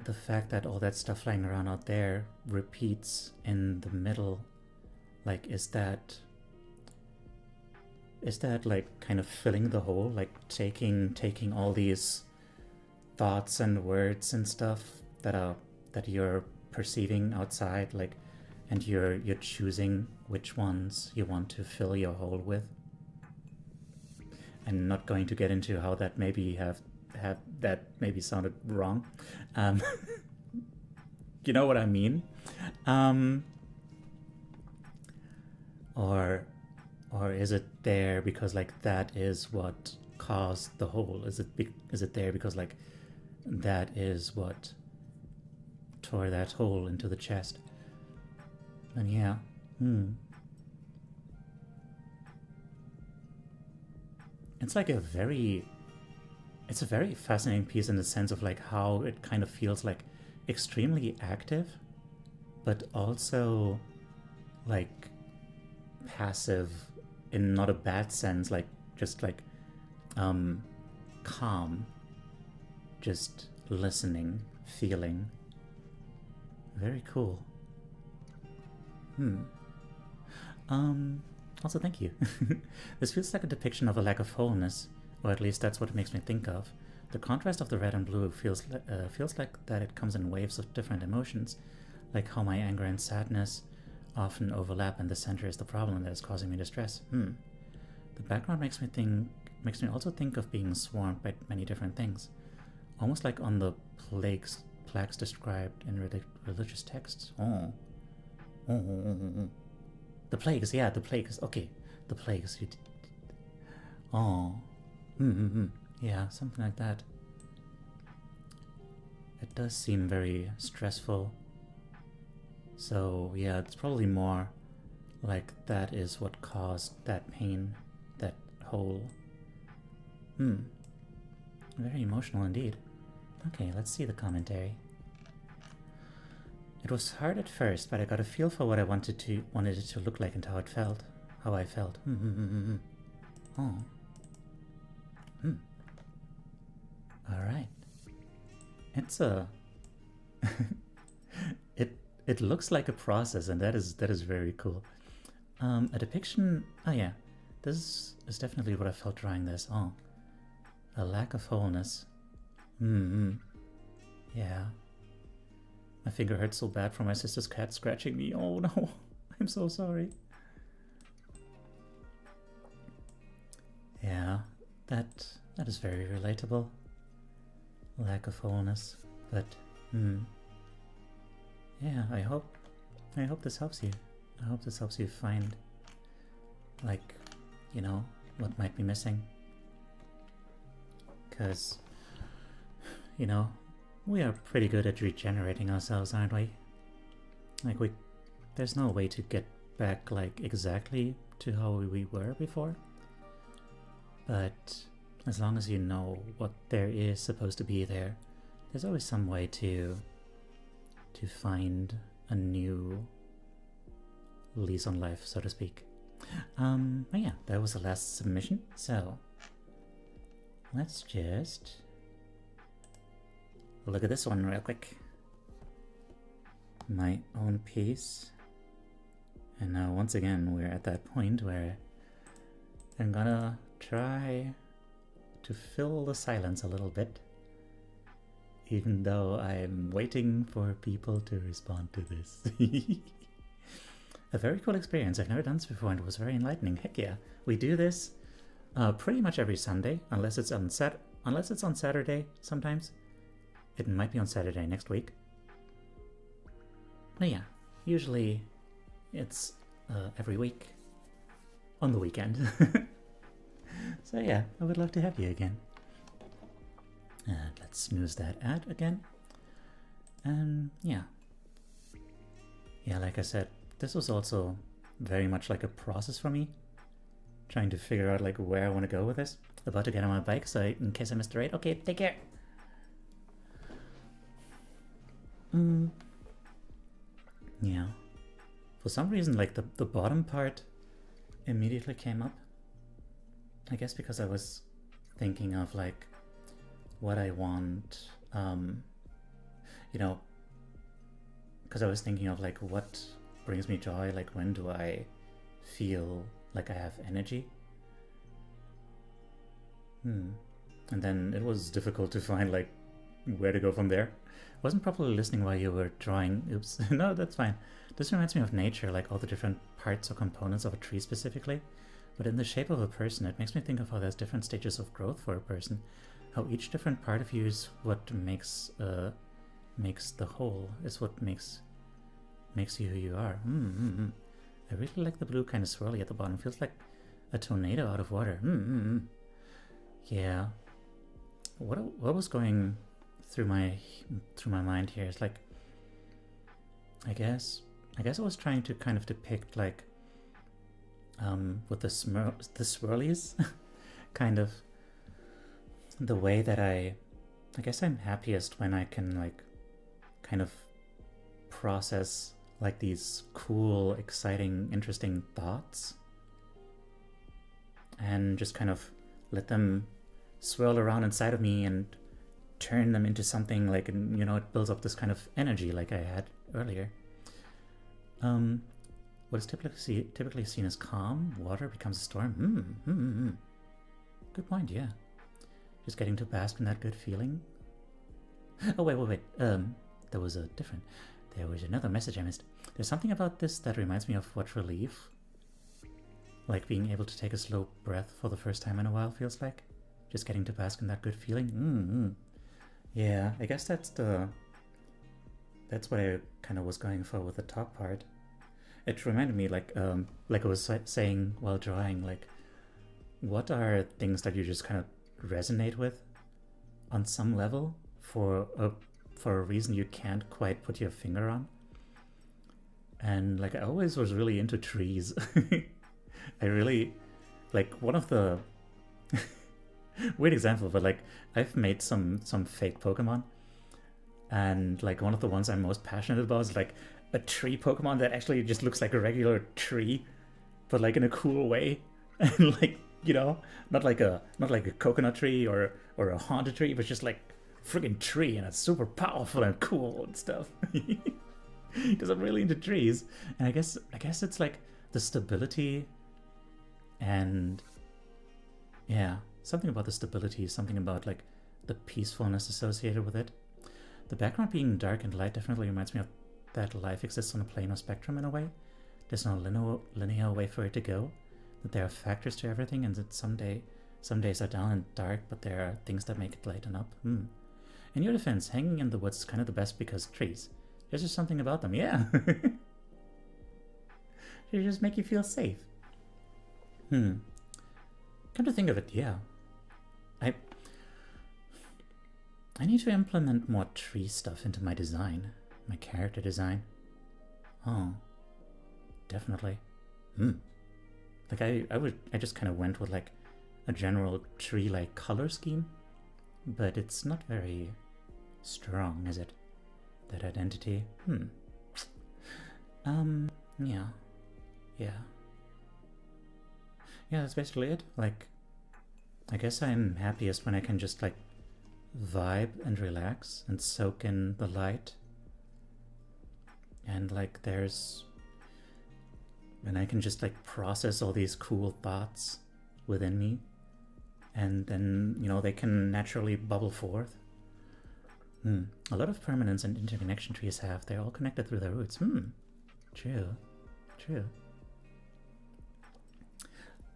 the fact that all that stuff flying around out there repeats in the middle. Like, is that like kind of filling the hole, like taking all these thoughts and words and stuff that you're perceiving outside, like, and you're choosing which ones you want to fill your hole with. I'm not going to get into how that maybe that maybe sounded wrong. You know what I mean? Or is it there because like that is what caused the hole? Is it there because like that is what tore that hole into the chest? And yeah, it's like it's a very fascinating piece in the sense of like how it kind of feels like extremely active, but also like passive in not a bad sense, like just like calm, just listening, feeling. Very cool. Also, thank you. This feels like a depiction of a lack of wholeness, or at least that's what it makes me think of. The contrast of the red and blue feels like that it comes in waves of different emotions, like how my anger and sadness often overlap, and the center is the problem that is causing me distress. The background makes me also think of being swarmed by many different things, almost like on the plagues described in religious texts. The plagues, yeah, the plagues. Okay, the plagues. Yeah, something like that. It does seem very stressful. So yeah, it's probably more like that is what caused that pain, that hole. Very emotional indeed. Okay, let's see the commentary. It was hard at first, but I got a feel for what I wanted it to look like and how I felt. Oh. Alright. It's a it looks like a process, and that is very cool. A depiction. Oh yeah, this is definitely what I felt drawing this. Oh, a lack of wholeness. Yeah. My finger hurts so bad from my sister's cat scratching me. Oh no, I'm so sorry. Yeah, that is very relatable. Lack of wholeness, but yeah, I hope this helps you. I hope this helps you find, like, you know, what might be missing. 'Cause, you know, we are pretty good at regenerating ourselves, aren't we? Like, there's no way to get back, like, exactly to how we were before. But as long as you know what there is supposed to be there, there's always some way to find a new lease on life, so to speak. But yeah, that was the last submission, so let's just look at this one real quick. My own piece. And now once again we're at that point where I'm gonna try to fill the silence a little bit, even though I'm waiting for people to respond to this. A very cool experience. I've never done this before and it was very enlightening. Heck yeah. We do this pretty much every Sunday, unless it's on Saturday sometimes. It might be on Saturday next week. But yeah, usually it's every week on the weekend. So yeah, I would love to have you again. And let's snooze that ad again. And yeah, like I said, this was also very much like a process for me, trying to figure out like where I want to go with this. About to get on my bike, so in case I missed the ride, okay, take care. Yeah. For some reason, like the bottom part immediately came up. I guess because I was thinking of like what I want, you know, because I was thinking of like what brings me joy, like when do I feel like I have energy. And then it was difficult to find like where to go from there. Wasn't properly listening while you were drawing. Oops. No, that's fine. This reminds me of nature, like all the different parts or components of a tree specifically. But in the shape of a person, it makes me think of how there's different stages of growth for a person. How each different part of you is what makes the whole, is what makes you who you are. I really like the blue kind of swirly at the bottom. Feels like a tornado out of water. Yeah. What was going through my mind here is like, I guess I was trying to kind of depict like with the swirlies kind of the way that I guess I'm happiest when I can like kind of process like these cool, exciting, interesting thoughts and just kind of let them swirl around inside of me and turn them into something like, you know, it builds up this kind of energy like I had earlier. What is typically seen as calm, water becomes a storm. Good point, yeah. Just getting to bask in that good feeling. Oh, wait. There was another message I missed. There's something about this that reminds me of what relief, like being able to take a slow breath for the first time in a while feels like. Just getting to bask in that good feeling. Yeah, I guess that's what I kind of was going for with the top part. It reminded me like I was saying while drawing, like, what are things that you just kind of resonate with on some level for a reason you can't quite put your finger on? And like I always was really into trees. I really like one of the weird example, but like I've made some fake Pokemon, and like one of the ones I'm most passionate about is like a tree Pokemon that actually just looks like a regular tree, but like in a cool way, and like, you know, not like a coconut tree or a haunted tree, but just like friggin' tree, and it's super powerful and cool and stuff. Because I'm really into trees, and I guess it's like the stability and yeah, something about the stability, something about like the peacefulness associated with it. The background being dark and light definitely reminds me of that life exists on a plane or spectrum in a way. There's no linear way for it to go, that there are factors to everything, and that some days are down and dark, but there are things that make it lighten up. In your defense, hanging in the woods is kind of the best because trees. There's just something about them, yeah. They just make you feel safe. Come to think of it, yeah. I need to implement more tree stuff into my design, my character design. Oh, definitely. Like I just kind of went with like a general tree-like color scheme, but it's not very strong, is it? That identity. Yeah. Yeah, that's basically it. Like, I guess I'm happiest when I can just like vibe and relax and soak in the light. And like when I can just like process all these cool thoughts within me, and then, you know, they can naturally bubble forth. A lot of permanence and interconnection trees have. They're all connected through their roots. True.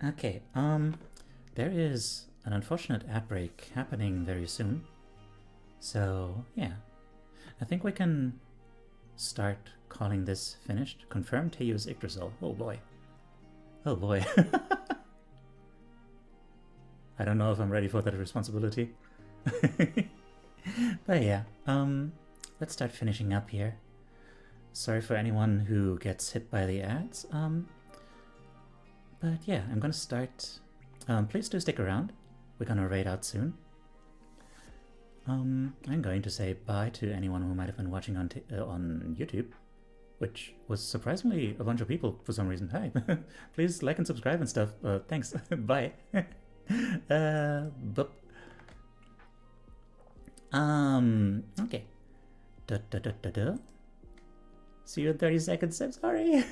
Okay, there is an unfortunate outbreak happening very soon. So, yeah. I think we can start calling this finished. Confirmed to use Yggdrasil. Oh boy. I don't know if I'm ready for that responsibility. But yeah, let's start finishing up here. Sorry for anyone who gets hit by the ads. But yeah, I'm gonna start. Please do stick around. We're gonna raid out soon. I'm going to say bye to anyone who might have been watching on YouTube, which was surprisingly a bunch of people for some reason. Hi, please like and subscribe and stuff. Thanks. Bye. Boop. Okay. See you in 30 seconds. I'm sorry.